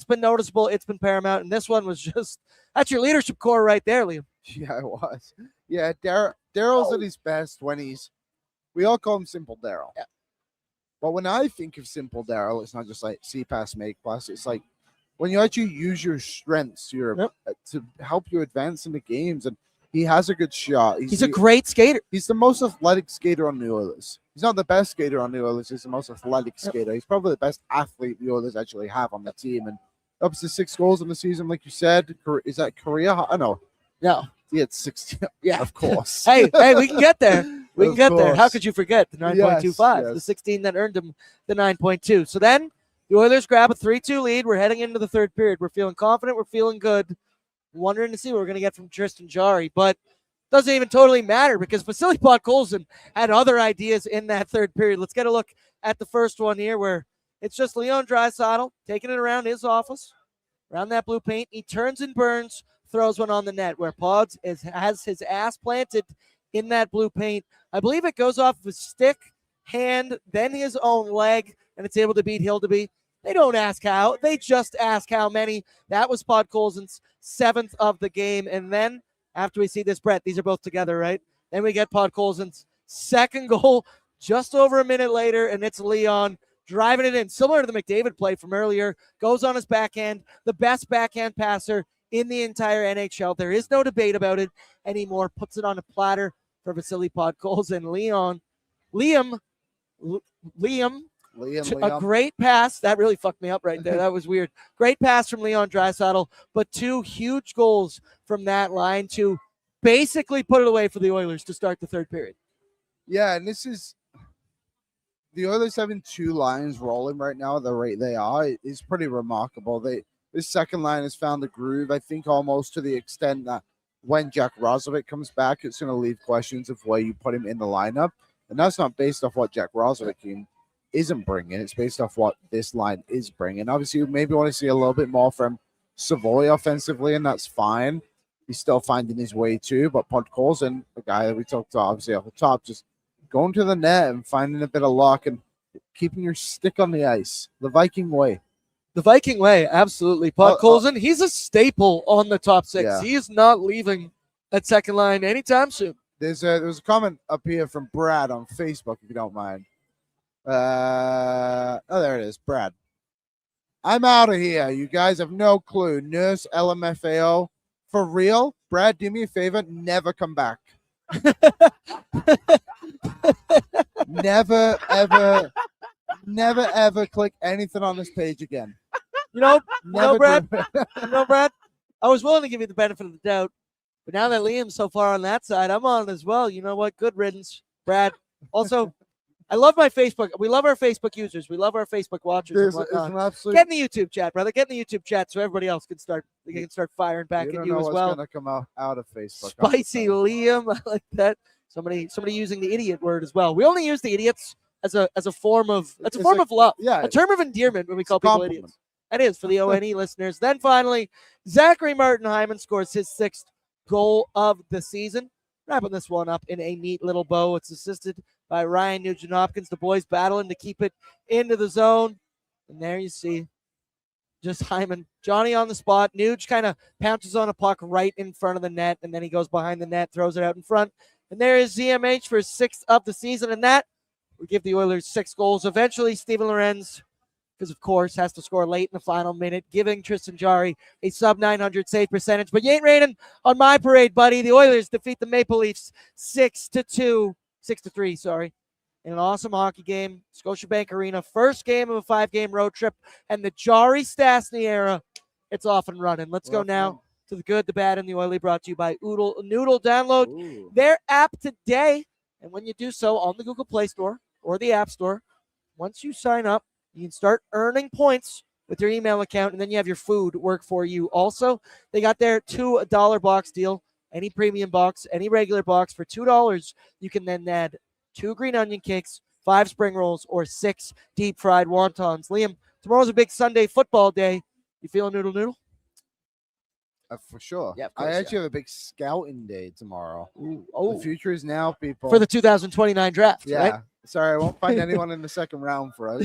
noticeable, it's been paramount, and this one was just, that's your leadership core right there, Liam. Yeah, it was. Yeah, Daryl's at his best when we all call him Simple Daryl. Yeah. But when I think of Simple Daryl, it's not just like see pass, make pass. It's like when you actually use your strengths to help you advance in the games. And he has a good shot. He's a great skater. He's the most athletic skater on the Oilers. He's not the best skater on the Oilers. He's the most athletic skater. He's probably the best athlete the Oilers actually have on the team. And up to 6 goals in the season, like you said. Is that career? I know. No. He had 16. Yeah. Of course. hey, we can get there. We can get there. How course. could you forget the 9.25, Yes. the 16 that earned him the 9.2. So then the Oilers grab a 3-2 lead. We're heading into the third period. We're feeling confident. We're feeling good. Wondering to see what we're going to get from Tristan Jarry. But doesn't even totally matter because Vasily Podkolzin had other ideas in that third period. Let's get a look at the first one here where it's just Leon Draisaitl taking it around his office, around that blue paint. He turns and burns, throws one on the net where Pods has his ass planted in that blue paint. I believe it goes off of his stick, hand, then his own leg, and it's able to beat Hildeby. They don't ask how. They just ask how many. That was Podkolzin's 7th of the game. And then after we see this, Brett, these are both together, right? Then we get Podkolzin's 2nd goal just over a minute later, and it's Leon driving it in, similar to the McDavid play from earlier. Goes on his backhand, the best backhand passer in the entire NHL. There is no debate about it anymore. Puts it on a platter for Vasily Podkolzin. Liam, a great pass. That really fucked me up right there. That was weird. Great pass from Leon Draisaitl, but 2 huge goals from that line to basically put it away for the Oilers to start the third period. Yeah, and this is the Oilers having 2 lines rolling right now at the rate they are is pretty remarkable. This second line has found the groove, I think, almost to the extent that when Jack Roslovic comes back, it's going to leave questions of where you put him in the lineup. And that's not based off what Jack Roslovic isn't bringing. It's based off what this line is bringing. Obviously, you maybe want to see a little bit more from Savoy offensively, and that's fine. He's still finding his way too. But Podkolzin, the guy that we talked to obviously off the top, just going to the net and finding a bit of luck and keeping your stick on the ice. The Viking way. The Viking way, absolutely. Podkolzin, he's a staple on the top 6. Yeah. He is not leaving that second line anytime soon. There was a comment up here from Brad on Facebook, if you don't mind. There it is, Brad. I'm out of here. You guys have no clue. Nurse LMFAO. For real? Brad, do me a favor. Never come back. Never, ever click anything on this page again. Brad, Brad, I was willing to give you the benefit of the doubt, but now that Liam's so far on that side, I'm on as well. You know what? Good riddance, Brad. Also, I love my Facebook. We love our Facebook users. We love our Facebook watchers. Get in the YouTube chat, brother. Get in the YouTube chat so everybody else can start firing back at you as well. Going to come out of Facebook. Spicy Liam, I like that. Somebody using the idiot word as well. We only use the idiots as a form of love. Yeah, a term of endearment when we call people idiots. That is for the ONE listeners. Then finally, Zachary Martin-Hyman scores his 6th goal of the season. Wrapping this one up in a neat little bow. It's assisted by Ryan Nugent-Hopkins. The boys battling to keep it into the zone. And there you see just Hyman. Johnny on the spot. Nuge kind of pounces on a puck right in front of the net, and then he goes behind the net, throws it out in front. And there is ZMH for his 6th of the season, and that will give the Oilers 6 goals. Eventually, Steven Lorenz, because of course, has to score late in the final minute, giving Tristan Jarry a sub-900 save percentage. But you ain't raining on my parade, buddy. The Oilers defeat the Maple Leafs 6-3, in an awesome hockey game. Scotiabank Arena, first game of a 5-game road trip, and the Jarry Stastny era, it's off and running. Let's go now to the good, the bad, and the oily, brought to you by Noodle. Download their app today, and when you do so on the Google Play Store or the App Store, once you sign up, you can start earning points with your email account, and then you have your food work for you. Also, they got their $2 box deal. Any premium box, any regular box for $2, you can then add 2 green onion cakes, 5 spring rolls, or 6 deep fried wontons. Liam, tomorrow's a big Sunday football day. You feeling noodle? For sure. Yeah, I actually have a big scouting day tomorrow. Ooh, The future is now, people. For the 2029 draft, yeah. right? Sorry, I won't find anyone in the second round for us.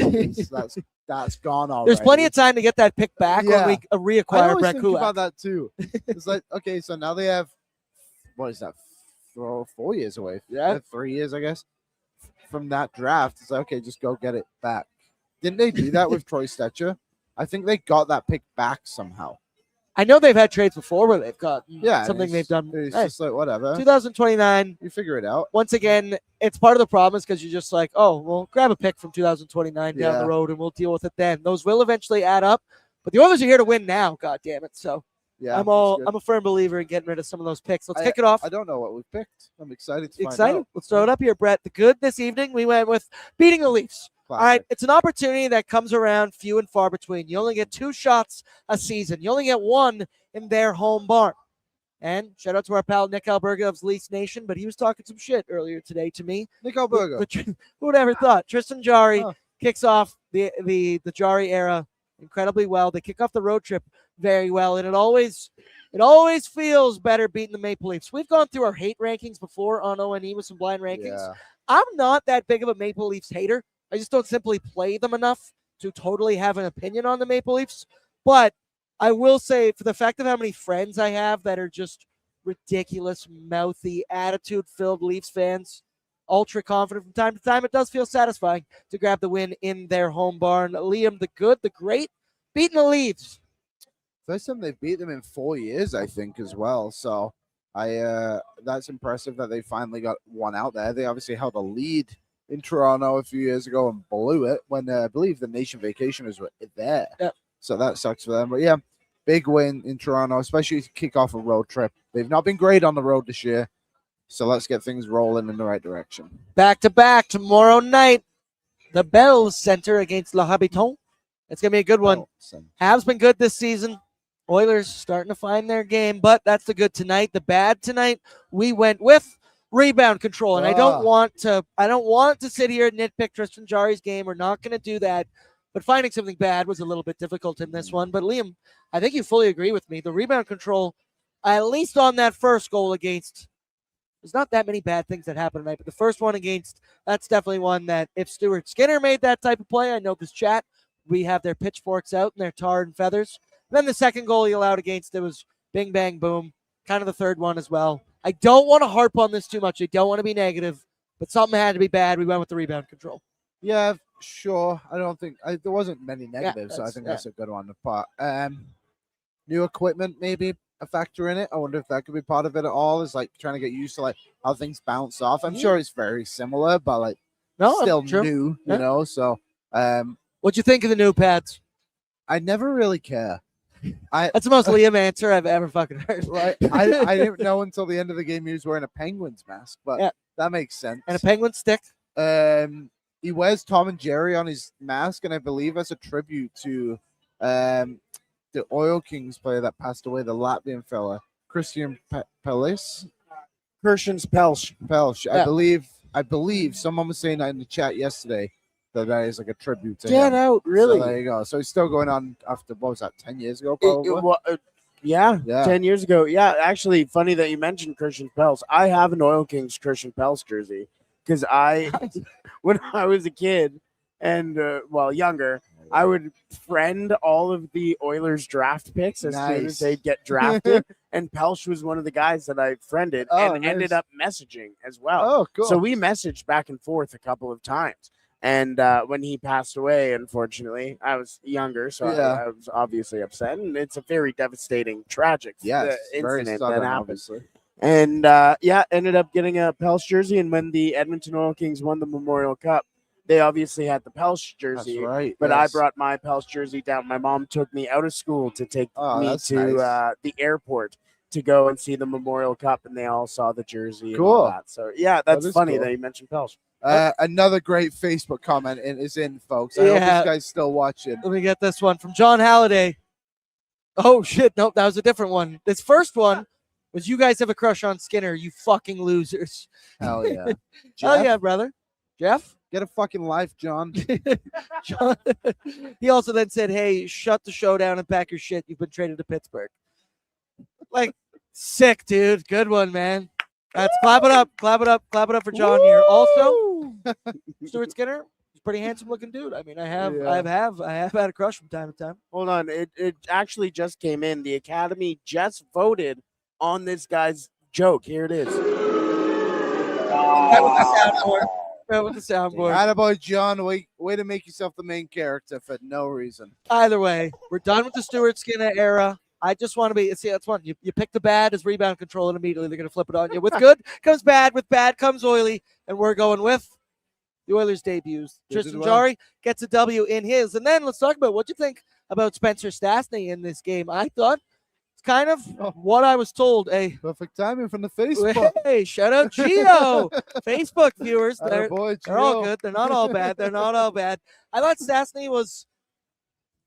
That's gone already. There's plenty of time to get that pick back when we reacquire I always Brett think Kulak. about that too. It's like, okay, so now they have, what is that, 4 years away. Yeah. 3 years, I guess, from that draft. It's like, okay, just go get it back. Didn't they do that with Troy Stetcher? I think they got that pick back somehow. I know they've had trades before where they've got something they've done. It's just like, whatever. 2029. You figure it out. Once again, it's part of the problem is because you're just like, oh, well, grab a pick from 2029 down the road and we'll deal with it then. Those will eventually add up. But the Oilers are here to win now, God damn it. So yeah, I'm a firm believer in getting rid of some of those picks. Let's kick it off. I don't know what we picked. I'm excited to find out. Let's throw it up here, Brett. The good this evening, we went with beating the Leafs. Classic. All right, it's an opportunity that comes around few and far between. You only get 2 shots a season. You only get 1 in their home barn. And shout out to our pal Nick Alberga of Oilersnation, but he was talking some shit earlier today to me. Nick Alberga. But who would ever thought? Tristan Jarry kicks off the Jarry era incredibly well. They kick off the road trip very well, and it always feels better beating the Maple Leafs. We've gone through our hate rankings before on O&E with some blind rankings. Yeah. I'm not that big of a Maple Leafs hater. I just don't simply play them enough to totally have an opinion on the Maple Leafs. But I will say, for the fact of how many friends I have that are just ridiculous, mouthy, attitude-filled Leafs fans, ultra confident from time to time, it does feel satisfying to grab the win in their home barn. Liam, the good, the great, beating the Leafs. First time they beat them in 4 years, I think, as well. So that's impressive that they finally got one out there. They obviously held a lead in Toronto a few years ago and blew it when I believe the Nation Vacationers were there. Yep. So that sucks for them. But yeah, big win in Toronto, especially to kick off a road trip. They've not been great on the road this year. So let's get things rolling in the right direction. Back-to-back tomorrow night, the Bell Center against Le Habitant. It's going to be a good one. Habs been good this season. Oilers starting to find their game, but that's the good tonight. The bad tonight, we went with rebound control, and I don't want to sit here and nitpick Tristan Jarry's game. We're not going to do that. But finding something bad was a little bit difficult in this one. But Liam, I think you fully agree with me. The rebound control, at least on that first goal against, there's not that many bad things that happened tonight, but the first one against, that's definitely one that if Stuart Skinner made that type of play, I know this chat, we have their pitchforks out and their tar and feathers. Then the second goal he allowed against, it was bing, bang, boom. Kind of the third one as well. I don't want to harp on this too much. I don't want to be negative, but something had to be bad. We went with the rebound control. Yeah, sure. I don't think there wasn't many negatives, so I think that's a good one. But new equipment, maybe a factor in it. I wonder if that could be part of it at all. Is like trying to get used to like how things bounce off. I'm sure it's very similar, but like still new, you know. So, what'd you think of the new pads? I never really care. That's the most Liam answer I've ever fucking heard. Right? I didn't know until the end of the game he was wearing a Penguins mask, but that makes sense. And a Penguin stick. He wears Tom and Jerry on his mask, and I believe as a tribute to the Oil Kings player that passed away, the Latvian fella, Christian Pellis. Christian's Pelsh. Yeah. I believe someone was saying that in the chat yesterday that is like a tribute to him. Get out, really? So there you go. So he's still going on after, what was that, 10 years ago, probably? Yeah, 10 years ago. Yeah, actually, funny that you mentioned Christian Pelsh. I have an Oil Kings Christian Pelsh jersey because when I was a kid and, younger, I would friend all of the Oilers draft picks as soon as they'd get drafted. And Pelsh was one of the guys that I friended and ended up messaging as well. Oh, cool. So we messaged back and forth a couple of times. And when he passed away, unfortunately, I was younger, so I was obviously upset. And it's a very devastating, tragic incident that happened. Obviously. And, ended up getting a Pelsh jersey. And when the Edmonton Oil Kings won the Memorial Cup, they obviously had the Pelsh jersey. That's right. But I brought my Pelsh jersey down. My mom took me out of school to take me to the airport to go and see the Memorial Cup, and they all saw the jersey. Cool. And all that. So, that's funny that you mentioned Pelsh. Another great Facebook comment is in, folks. I hope this guy's still watching. Let me get this one from John Halliday. Oh, shit. Nope, that was a different one. This first one was, you guys have a crush on Skinner, you fucking losers. Hell yeah. Hell yeah, brother. Jeff? Get a fucking life, John. John. He also then said, hey, shut the show down and pack your shit. You've been traded to Pittsburgh. Like, sick, dude. Good one, man. That's clap it up for John here. Also, Stuart Skinner, he's a pretty handsome looking dude. I mean, I have had a crush from time to time. Hold on, it actually just came in. The Academy just voted on this guy's joke. Here it is. With the soundboard. Attaboy, John. Way to make yourself the main character for no reason. Either way, we're done with the Stuart Skinner era. I just want to be, see, that's one. You pick the bad as rebound control, and immediately they're going to flip it on you. With good comes bad, with bad comes Oily, and we're going with the Oilers' debuts. Tristan Jarry gets a W in his. And then let's talk about what you think about Spencer Stastny in this game. I thought it's kind of what I was told. Perfect timing from the Facebook. Hey, shout out Gio. Facebook viewers. They're all good. They're not all bad. They're not all bad. I thought Stastny was,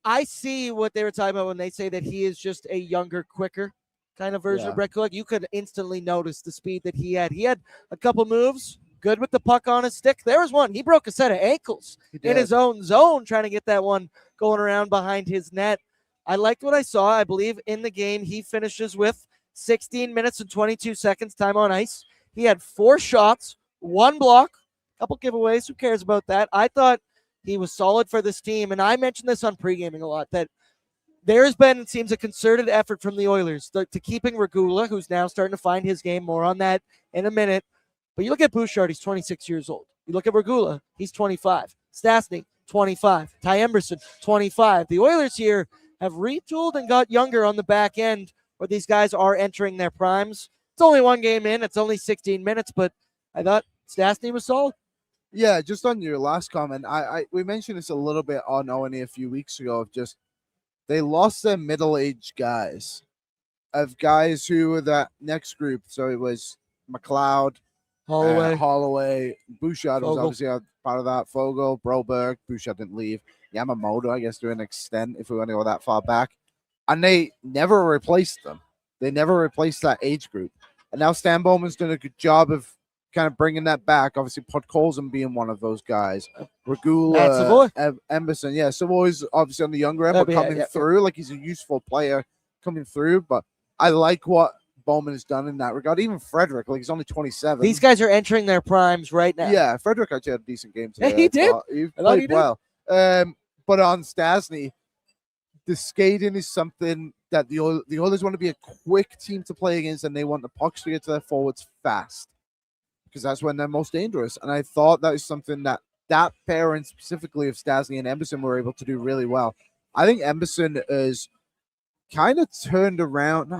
I see what they were talking about when they say that he is just a younger, quicker kind of version of Brett Holden. You could instantly notice the speed that he had. He had a couple moves, good with the puck on his stick. There was one. He broke a set of ankles in his own zone trying to get that one going around behind his net. I liked what I saw. I believe in the game he finishes with 16 minutes and 22 seconds time on ice. He had 4 shots, 1 block, a couple giveaways. Who cares about that? I thought he was solid for this team, and I mentioned this on pregaming a lot, that there has been, it seems, a concerted effort from the Oilers to keeping Regula, who's now starting to find his game. More on that in a minute. But you look at Bouchard, he's 26 years old. You look at Regula, he's 25. Stastny, 25. Ty Emberson, 25. The Oilers here have retooled and got younger on the back end where these guys are entering their primes. It's only one game in. It's only 16 minutes, but I thought Stastny was solid. Yeah, just on your last comment, we mentioned this a little bit on O&E a few weeks ago of just they lost their middle-aged guys, of guys who were that next group. So it was McLeod, Holloway, Bouchard was obviously a part of that. Fogle, Broberg, Bouchard didn't leave. Yamamoto, I guess, to an extent, if we want to go that far back. And they never replaced them. They never replaced that age group. And now Stan Bowman's done a good job of kind of bringing that back. Obviously, Podkolzin being one of those guys. Regula, Emberson. Yeah, Savoy's obviously on the younger end, but coming through. Like, he's a useful player coming through. But I like what Bowman has done in that regard. Even Frederick, like, he's only 27. These guys are entering their primes right now. Yeah, Frederick actually had a decent game today. Yeah, he did. He played well. But on Stastny, the skating is something that the Oilers want to be a quick team to play against, and they want the pucks to get to their forwards fast because that's when they're most dangerous. And I thought that is something that pairing specifically of Stastny and Emberson were able to do really well. I think Emberson is kind of turned around.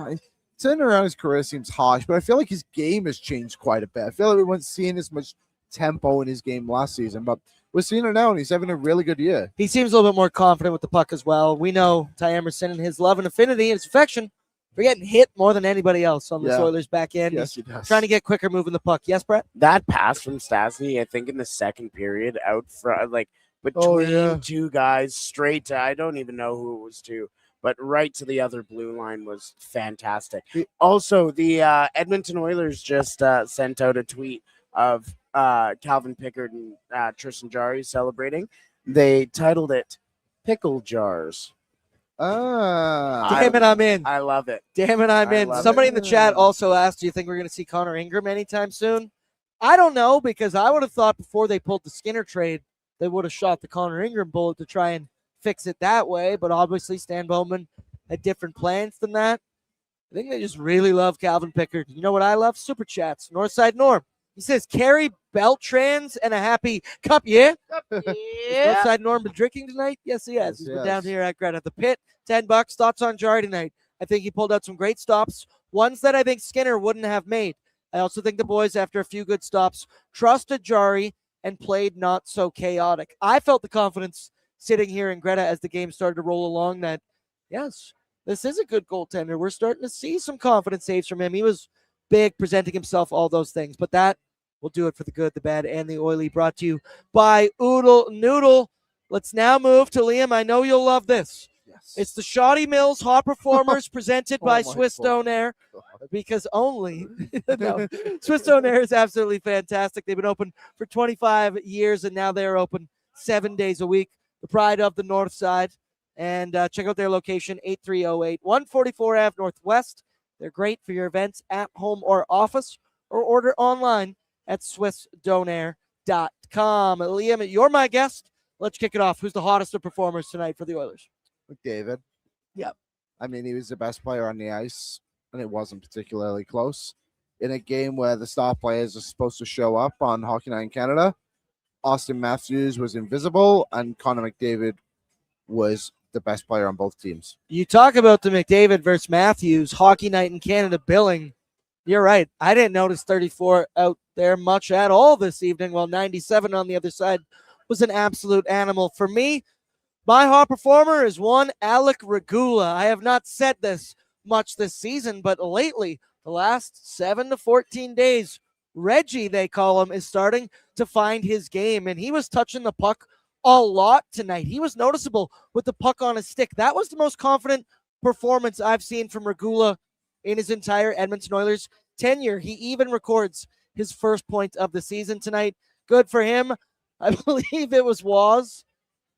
Turning around his career seems harsh, but I feel like his game has changed quite a bit. I feel like we weren't seeing as much tempo in his game last season, but we're seeing it now, and he's having a really good year. He seems a little bit more confident with the puck as well. We know Ty Emerson and his love and affinity and his affection for getting hit more than anybody else on this Oilers back end. Yes, he does. Trying to get quicker moving the puck. Yes, Brett? That pass from Stastny, I think in the second period, out front, like between two guys, straight to, I don't even know who it was to, but right to the other blue line was fantastic. Also, the Edmonton Oilers just sent out a tweet of Calvin Pickard and Tristan Jarry celebrating. They titled it Pickle Jars. Damn it, I'm in. I love it. Damn it, I'm in. Somebody in the chat also asked, do you think we're going to see Connor Ingram anytime soon? I don't know, because I would have thought before they pulled the Skinner trade, they would have shot the Connor Ingram bullet to try and fix it that way, but obviously Stan Bowman had different plans than that. I think they just really love Calvin Pickard. You know what I love? Super Chats. Northside Norm. He says, Carrie Beltrans and a happy cup, yeah? Yeah. Northside Norm been drinking tonight? Yes, he has. He's been down here at Greta. The Pit, $10. Thoughts on Jarry tonight? I think he pulled out some great stops, ones that I think Skinner wouldn't have made. I also think the boys, after a few good stops, trusted Jarry and played not so chaotic. I felt the confidence sitting here in Greta as the game started to roll along that, yes, this is a good goaltender. We're starting to see some confidence saves from him. He was big, presenting himself, all those things. But that will do it for the good, the bad, and the oily, brought to you by Oodle Noodle. Let's now move to Liam. I know you'll love this. Yes. It's the Shoddy Mills Hot Performers presented by Swiss Donair, because only Swiss Donair is absolutely fantastic. They've been open for 25 years, and now they're open 7 days a week. The pride of the North Side. And check out their location, 8308 144 Ave Northwest. They're great for your events at home or office, or order online at SwissDonair.com. Liam, you're my guest. Let's kick it off. Who's the hottest of performers tonight for the Oilers? McDavid. Yep. I mean, he was the best player on the ice, and it wasn't particularly close. in a game where the star players are supposed to show up on Hockey Night in Canada. Austin Matthews was invisible, and Connor McDavid was the best player on both teams. You talk about the McDavid versus Matthews Hockey Night in Canada billing. You're right. I didn't notice 34 out there much at all this evening, while 97 on the other side was an absolute animal. For me, my hot performer is one Alec Regula. I have not said this much this season, but lately, the last 7 to 14 days, Reggie, they call him, is starting to find his game, and he was touching the puck a lot tonight. He was noticeable with the puck on his stick. That was the most confident performance I've seen from Regula in his entire Edmonton Oilers tenure. He even records his first point of the season tonight. Good for him. I believe it was Waz.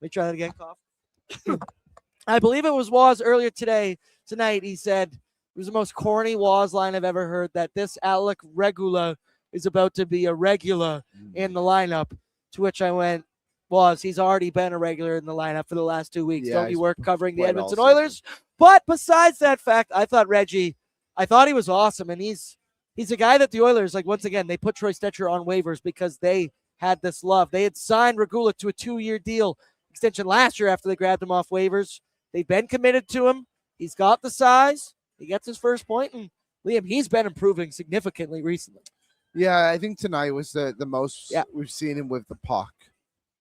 Let me try that again, cough. I believe it was Waz earlier tonight. He said it was the most corny Waz line I've ever heard, that this Alec Regula is about to be a regular in the lineup, to which I went, Waz, he's already been a regular in the lineup for the last 2 weeks. Don't you work covering the Edmonton Oilers? But besides that fact, I thought Reggie, I thought he was awesome, and he's a guy that the Oilers, like, once again, they put Troy Stetcher on waivers because they had this love. They had signed Regula to a 2-year deal extension last year after they grabbed him off waivers. They've been committed to him. He's got the size. He gets his first point, and Liam, he's been improving significantly recently. Yeah, I think tonight was the most we've seen him with the puck.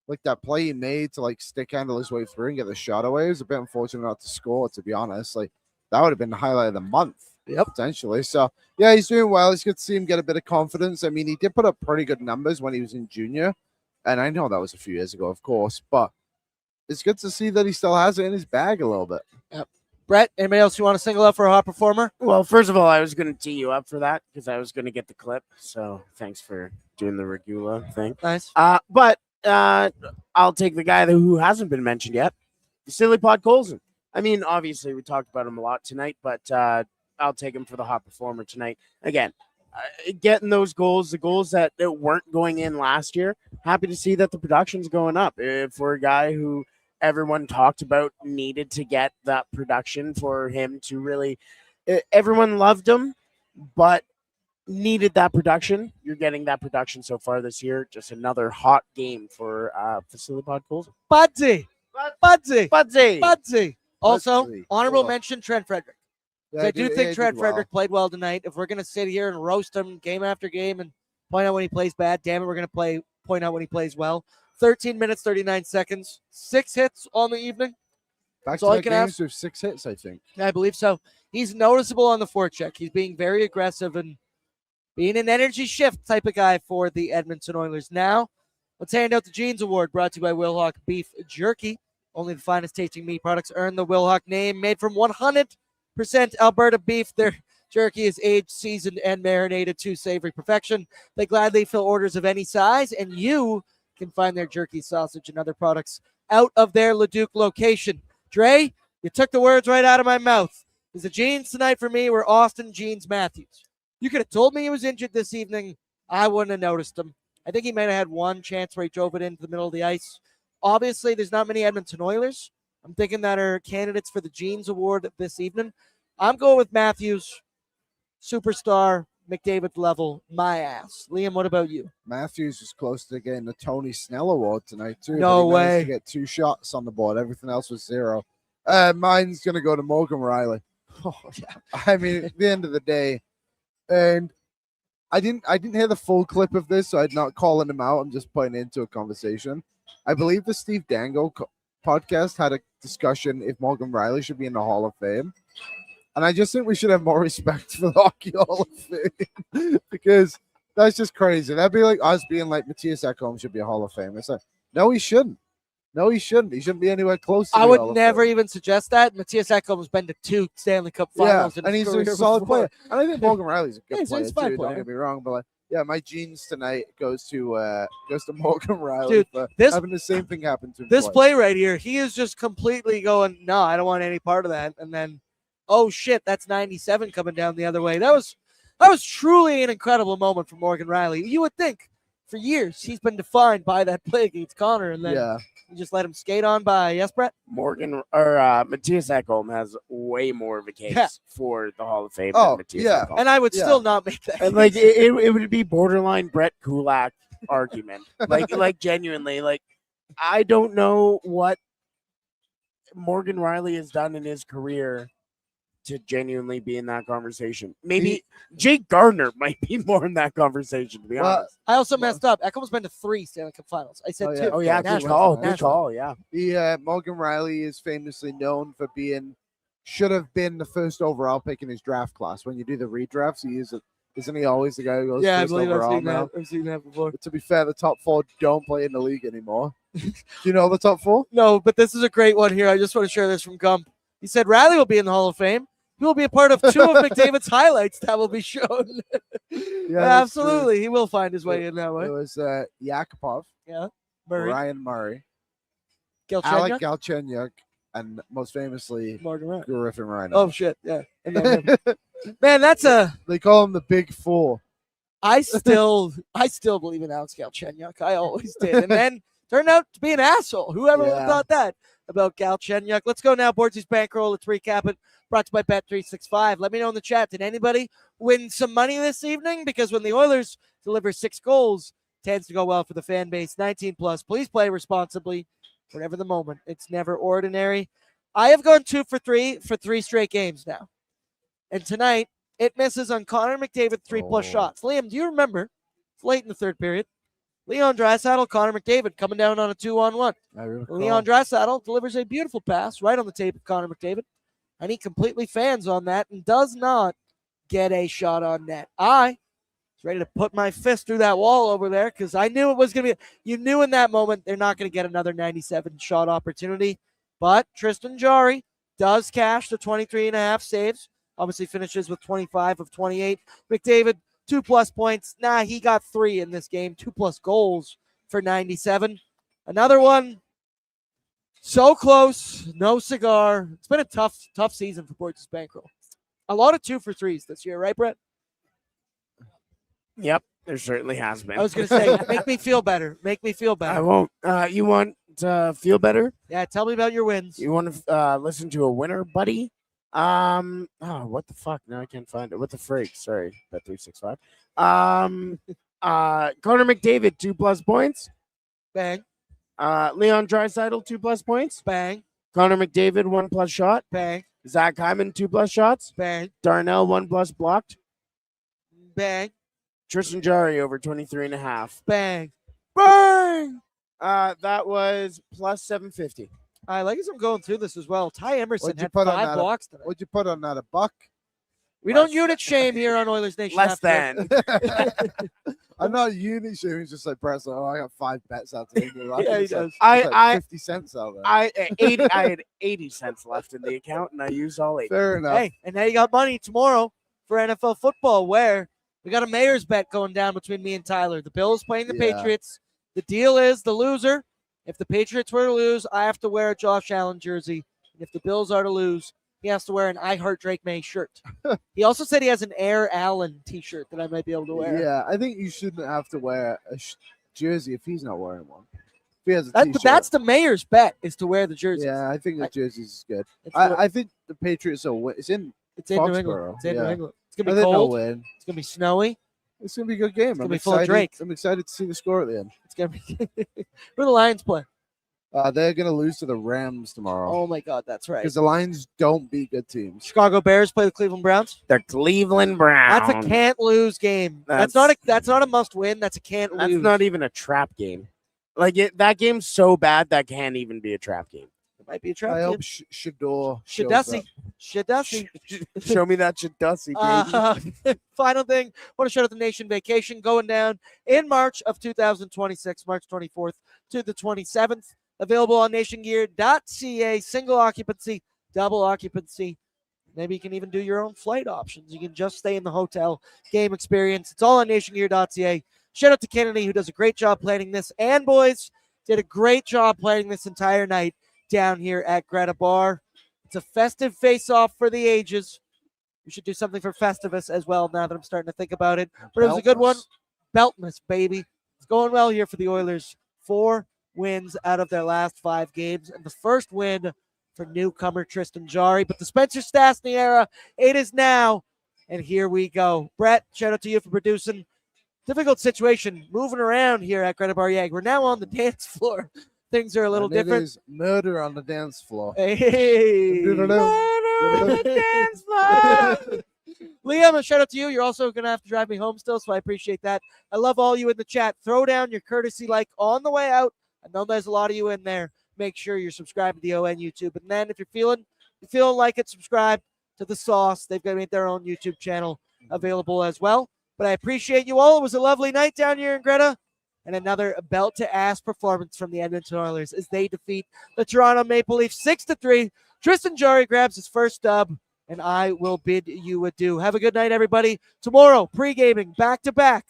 Like that play he made to like stick handle his way through and get the shot away. It was a bit unfortunate not to score, to be honest. Like that would have been the highlight of the month, potentially. So yeah, he's doing well. It's good to see him get a bit of confidence. I mean, he did put up pretty good numbers when he was in junior, and I know that was a few years ago, of course, but it's good to see that he still has it in his bag a little bit. Yep. Brett, anybody else you want to single out for a hot performer? Well, first of all, I was going to tee you up for that because I was going to get the clip. So thanks for doing the Regula thing. Nice. But I'll take the guy who hasn't been mentioned yet, the silly Podkolzin. I mean, obviously, we talked about him a lot tonight, but I'll take him for the hot performer tonight. Again, getting those goals, the goals that weren't going in last year, happy to see that the production's going up. For a guy who everyone talked about needed to get that production for him to really, everyone loved him, but needed that production. You're getting that production so far this year. Just another hot game for Vasily Podkolzin. Budzy. Also, honorable mention, Trent Frederick. Yeah, I do think Trent Frederick played well tonight. If we're going to sit here and roast him game after game and point out when he plays bad, damn it, we're going to point out when he plays well. 13 minutes, 39 seconds, 6 hits on the evening. Back to games with 6 hits, I think. I believe so. He's noticeable on the forecheck. He's being very aggressive and being an energy shift type of guy for the Edmonton Oilers. Now, let's hand out the Jeans Award, brought to you by Wilhauk Beef Jerky. Only the finest tasting meat products earn the Wilhauk name. Made from 100% Alberta beef, their jerky is aged, seasoned, and marinated to savory perfection. They gladly fill orders of any size, and you can find their jerky, sausage, and other products out of their Leduc location. Dre, you took the words right out of my mouth. Because the Jeans tonight for me were Austin Jeans Matthews. You could have told me he was injured this evening. I wouldn't have noticed him. I think he might have had one chance where he drove it into the middle of the ice. Obviously, there's not many Edmonton Oilers, I'm thinking, that are candidates for the Jeans Award this evening. I'm going with Matthews, superstar, McDavid level, my ass. Liam, what about you? Matthews was close to getting the Tony Snell Award tonight, too. No way. To get 2 shots on the board. Everything else was 0. Mine's going to go to Morgan Riley. Oh, yeah. I mean, at the end of the day, and I didn't hear the full clip of this, so I'm not calling him out. I'm just putting it into a conversation. I believe the Steve Dangle podcast had a discussion if Morgan Riley should be in the Hall of Fame. And I just think we should have more respect for the Hockey Hall of Fame because that's just crazy. That'd be like us being like Matthias Ekholm should be a Hall of Fame. It's like, no, he shouldn't. No, he shouldn't. He shouldn't be anywhere close to I would never even suggest that. Matthias Ekholm has been to 2 Stanley Cup finals. Yeah, and he's a solid player. And I think Morgan Riley's a good player, too. Don't get me wrong. But, yeah, my Jeans tonight goes to Morgan Riley. Dude, having the same thing happen to him. This play right here, he is just completely going, no, I don't want any part of that. And then, oh, shit, that's 97 coming down the other way. That was truly an incredible moment for Morgan Riley. You would think for years, he's been defined by that play against Connor, and then you just let him skate on by. Yes, Brett? Matthias Ekholm has way more of a case for the Hall of Fame than Matthias Ekholm. And I would still not make that. And like it would be borderline Brett Kulak argument. like genuinely, like I don't know what Morgan Riley has done in his career to genuinely be in that conversation. Maybe Jake Gardner might be more in that conversation, to be honest. I also messed up. Eckham's been to 3 Stanley Cup Finals. I said 2. Oh, yeah, good call, yeah. Morgan Riley is famously known for should have been the first overall pick in his draft class. When you do the redrafts, isn't he always the guy who goes first overall now? I've seen that before. But to be fair, the top 4 don't play in the league anymore. Do you know the top 4? No, but this is a great one here. I just want to share this from Gump. He said Riley will be in the Hall of Fame. He will be a part of 2 of McDavid's highlights that will be shown. Absolutely. True. He will find his way in that way. It was Yakupov. Yeah. Murray. Ryan Murray. Galchenyuk. Alec Galchenyuk. And most famously, Griffin Ryan. Oh, shit. Yeah. Man, that's They call him the Big 4. I still believe in Alex Galchenyuk. I always did. And then turned out to be an asshole. Whoever would have thought that about Galchenyuk. Let's go now. Bordzy's Bankroll. Let's recap it. Brought to you by Bet365. Let me know in the chat. Did anybody win some money this evening? Because when the Oilers deliver 6 goals, tends to go well for the fan base. 19 plus. Please play responsibly. Whatever the moment. It's never ordinary. I have gone 2 for 3 for 3 straight games now. And tonight, it misses on Connor McDavid 3+ shots. Liam, do you remember? It's late in the third period. Leon Draisaitl, Connor McDavid coming down on a 2-on-1. Leon Draisaitl delivers a beautiful pass right on the tape of Connor McDavid. And he completely fans on that and does not get a shot on net. I was ready to put my fist through that wall over there because I knew it was going to be. You knew in that moment they're not going to get another 97 shot opportunity. But Tristan Jarry does cash the 23.5 saves. Obviously finishes with 25 of 28. McDavid, 2+ points. He got 3 in this game. 2+ goals for 97. Another one. So close, no cigar. It's been a tough season for Bordzy's Bankroll. A lot of 2 for 3s this year, right, Brett? Yep, there certainly has been. I was going to say, make me feel better. Make me feel better. I won't. You want to feel better? Yeah, tell me about your wins. You want to listen to a winner, buddy? What the fuck? Now I can't find it. What the frig? Sorry, Bet365. Connor McDavid, 2+ points. Bang. Leon Draisaitl, 2+ points. Bang. Connor McDavid, 1+ shot. Bang. Zach Hyman, 2+ shots. Bang. Darnell, 1+ blocked. Bang. Tristan Jarry over 23.5. Bang. Bang. That was plus 750. I like as I'm going through this as well. Ty Emerson had 5 blocks tonight. What'd you put on that? $1? We don't unit shame here on Oilersnation. Less than. I'm not unit shaming. It's just like press. Oh, I got 5 bets out today. Yeah, he does. I 50 cents out there. I had 80 cents left in the account, and I used all 80. Fair enough. Hey, and now you got money tomorrow for NFL football, where we got a mayor's bet going down between me and Tyler. The Bills playing the Patriots. The deal is the loser. If the Patriots were to lose, I have to wear a Josh Allen jersey. And if the Bills are to lose, he has to wear an I Heart Drake May shirt. He also said he has an Air Allen t-shirt that I might be able to wear. Yeah, I think you shouldn't have to wear a jersey if he's not wearing one. If he has a but that's the mayor's bet, is to wear the jersey. Yeah, I think the jerseys is good. I think the Patriots will win. It's in New England. It's in New England. It's going to be cold. It's going to be snowy. It's going to be a good game. It's going to be full of Drake. I'm excited to see the score at the end. It's going to be who the Lions play? They're going to lose to the Rams tomorrow. Oh, my God, that's right. Because the Lions don't beat good teams. Chicago Bears play the Cleveland Browns? The Cleveland Browns. That's a can't-lose game. That's not a must-win. That's a can't-lose. That's not even a trap game. That game's so bad that can't even be a trap game. It might be a trap game. I hope Shador. Shadussi. Show me that Shadussi, baby. Final thing, I want to shout out the Nation Vacation going down in March of 2026, March 24th to the 27th. Available on nationgear.ca, single occupancy, double occupancy. Maybe you can even do your own flight options. You can just stay in the hotel, game experience. It's all on nationgear.ca. Shout out to Kennedy, who does a great job planning this. And boys, did a great job planning this entire night down here at Greta Bar. It's a festive face-off for the ages. We should do something for Festivus as well now that I'm starting to think about it. But it was a good one. Beltmas, baby. going well here for the Oilers. 4 wins out of their last 5 games, and the first win for newcomer Tristan Jarry. But the Spencer Stastny era, it is now, and here we go. Brett, shout out to you for producing. Difficult situation moving around here at Greta Barriere. We're now on the dance floor. Things are a little different. It is murder on the dance floor. Hey, murder on the dance floor. Liam, a shout out to you. You're also going to have to drive me home still, so I appreciate that. I love all you in the chat. Throw down your courtesy like on the way out. I know there's a lot of you in there. Make sure you're subscribed to the ON YouTube. And then if you're feeling like it, subscribe to The Sauce. They've got their own YouTube channel available as well. But I appreciate you all. It was a lovely night down here in Greta. And another belt-to-ass performance from the Edmonton Oilers as they defeat the Toronto Maple Leafs 6-3. Tristan Jarry grabs his first dub, and I will bid you adieu. Have a good night, everybody. Tomorrow, pre-gaming, back-to-back.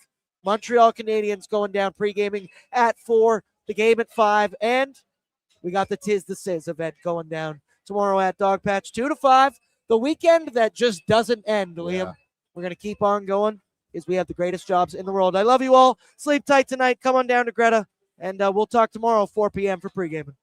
Montreal Canadiens going down pre-gaming at 4, the game at 5, and we got the Tis the Sizz event going down tomorrow at Dog Patch 2 to 5. The weekend that just doesn't end, Liam. Yeah. We're going to keep on going as we have the greatest jobs in the world. I love you all. Sleep tight tonight. Come on down to Greta, and we'll talk tomorrow, 4 p.m. for pre-gaming.